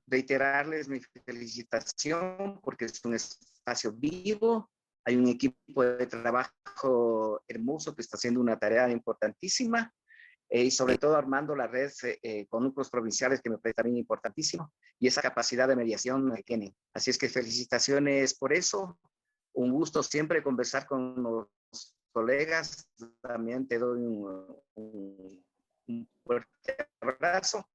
Reiterarles mi felicitación porque es un espacio vivo, hay un equipo de trabajo hermoso que está haciendo una tarea importantísima y sobre todo armando la red con núcleos provinciales que me parece también importantísimo y esa capacidad de mediación que tienen. Así es que felicitaciones por eso. Un gusto siempre conversar con los colegas. También te doy un fuerte abrazo.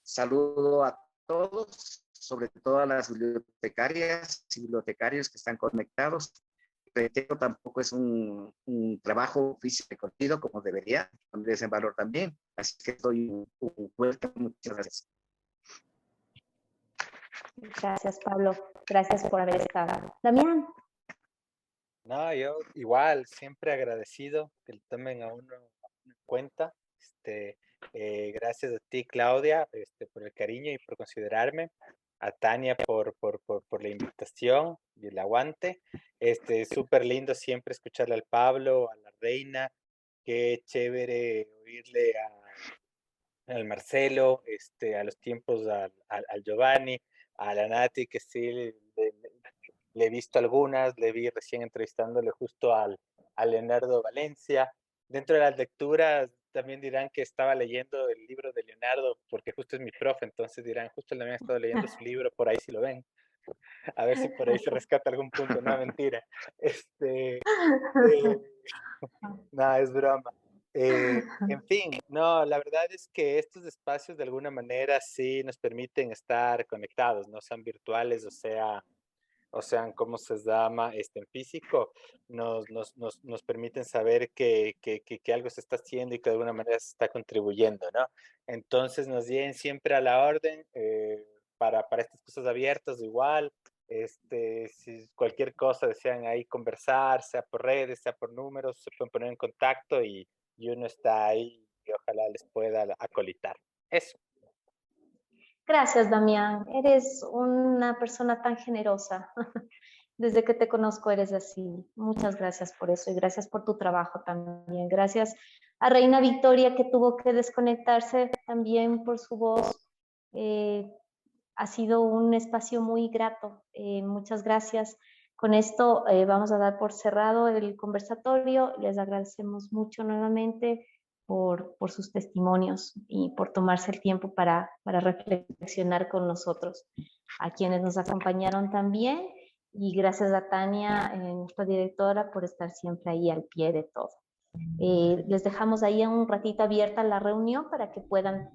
Saludo a todos, sobre todo a las bibliotecarias y bibliotecarios que están conectados. Pero tampoco es un trabajo físico recorrido como debería, ponerse en valor también. Así que doy un fuerte, muchas gracias. Gracias, Pablo. Gracias por haber estado. Damián. No, yo igual, siempre agradecido que lo tomen a uno en cuenta. Gracias a ti, Claudia, por el cariño y por considerarme. A Tania por la invitación y el aguante. Súper lindo siempre escucharle al Pablo, a la Reina. Qué chévere oírle al Marcelo, a los tiempos al Giovanni, a la Nati, que sí, le he visto algunas, le vi recién entrevistándole justo a Leonardo Valencia. Dentro de las lecturas también dirán que estaba leyendo el libro de Leonardo, porque justo es mi profe, entonces dirán, justo le habían estado leyendo su libro, por ahí si lo ven, a ver si por ahí se rescata algún punto, no, mentira. Eh, no, es broma. En fin, no, la verdad es que estos espacios de alguna manera sí nos permiten estar conectados, no sean virtuales, o sean, ¿cómo se llama? En físico, nos permiten saber que algo se está haciendo y que de alguna manera se está contribuyendo, ¿no? Entonces nos lleven siempre a la orden para estas cosas abiertas igual. Si cualquier cosa desean ahí conversar, sea por redes, sea por números, se pueden poner en contacto y uno está ahí y ojalá les pueda acolitar. Eso. Gracias, Damián. Eres una persona tan generosa. Desde que te conozco eres así. Muchas gracias por eso y gracias por tu trabajo también. Gracias a Reina Victoria que tuvo que desconectarse también por su voz. Ha sido un espacio muy grato. Muchas gracias. Con esto vamos a dar por cerrado el conversatorio. Les agradecemos mucho nuevamente por sus testimonios y por tomarse el tiempo para reflexionar con nosotros. A quienes nos acompañaron también y gracias a Tania, nuestra directora, por estar siempre ahí al pie de todo. Les dejamos ahí un ratito abierta la reunión para que puedan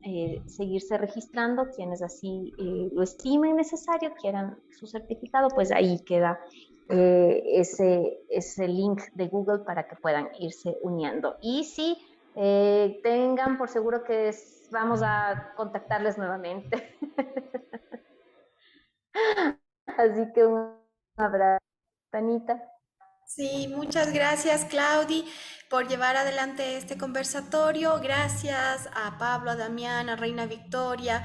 seguirse registrando, quienes así lo estimen necesario, quieran su certificado, pues ahí queda ese link de Google para que puedan irse uniendo. Y si tengan por seguro que vamos a contactarles nuevamente. Así que un abrazo, Tanita. Sí, muchas gracias, Claudi, por llevar adelante este conversatorio. Gracias a Pablo, a Damián, a Reina Victoria,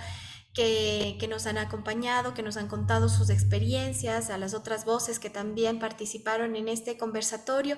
que nos han acompañado, que nos han contado sus experiencias, a las otras voces que también participaron en este conversatorio.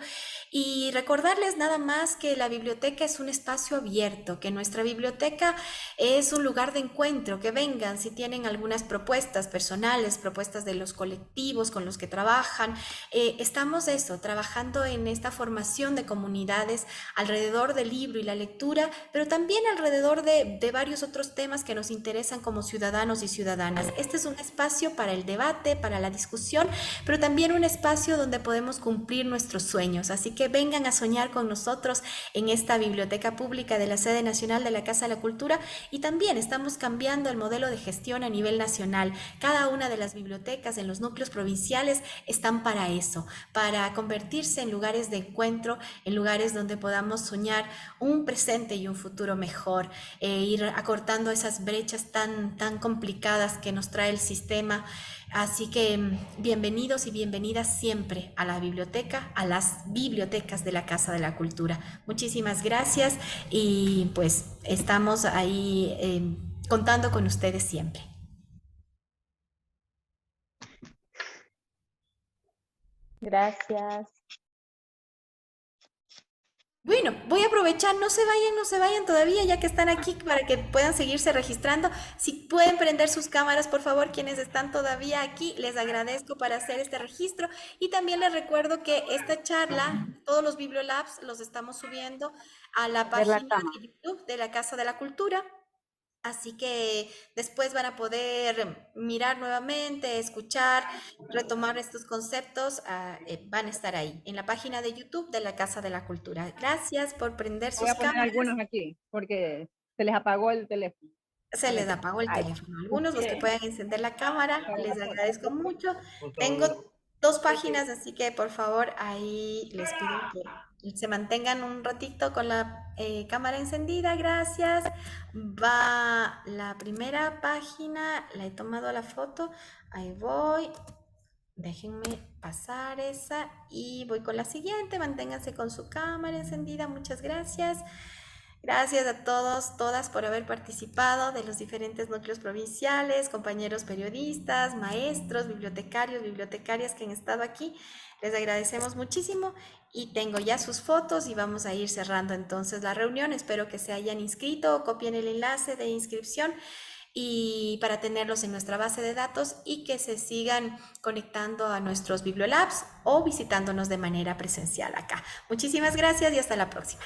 Y recordarles nada más que la biblioteca es un espacio abierto, que nuestra biblioteca es un lugar de encuentro, que vengan si tienen algunas propuestas personales, propuestas de los colectivos con los que trabajan. Estamos trabajando en esta formación de comunidades alrededor del libro y la lectura, pero también alrededor de varios otros temas que nos interesan como ciudadanos y ciudadanas. Este es un espacio para el debate, para la discusión, pero también un espacio donde podemos cumplir nuestros sueños. Así que vengan a soñar con nosotros en esta biblioteca pública de la sede nacional de la Casa de la Cultura, y también estamos cambiando el modelo de gestión a nivel nacional. Cada una de las bibliotecas en los núcleos provinciales están para eso, para convertirse en lugares de encuentro, en lugares donde podamos soñar un presente y un futuro mejor, ir acortando esas brechas tan complicadas que nos trae el sistema. Así que bienvenidos y bienvenidas siempre a la biblioteca, a las bibliotecas de la Casa de la Cultura. Muchísimas gracias y pues estamos ahí contando con ustedes siempre. Gracias. Bueno, voy a aprovechar, no se vayan todavía, ya que están aquí, para que puedan seguirse registrando. Si pueden prender sus cámaras, por favor, quienes están todavía aquí, les agradezco para hacer este registro. Y también les recuerdo que esta charla, todos los Bibliolabs, los estamos subiendo a la página de YouTube de la Casa de la Cultura. Así que después van a poder mirar nuevamente, escuchar, retomar estos conceptos, van a estar ahí, en la página de YouTube de la Casa de la Cultura. Gracias por prender sus Voy a poner cámaras. algunos aquí, porque se les apagó el teléfono. Se les apagó el teléfono. Algunos, los que puedan encender la cámara, les agradezco mucho. Tengo 2 páginas, así que por favor ahí les pido que se mantengan un ratito con la cámara encendida. Gracias. Va la primera página, la he tomado la foto. Ahí voy. Déjenme pasar esa y voy con la siguiente. Manténganse con su cámara encendida. Muchas gracias. Gracias a todos, todas por haber participado de los diferentes núcleos provinciales, compañeros periodistas, maestros, bibliotecarios, bibliotecarias que han estado aquí. Les agradecemos muchísimo y tengo ya sus fotos y vamos a ir cerrando entonces la reunión. Espero que se hayan inscrito o copien el enlace de inscripción. y para tenerlos en nuestra base de datos y que se sigan conectando a nuestros Bibliolabs o visitándonos de manera presencial acá. Muchísimas gracias y hasta la próxima.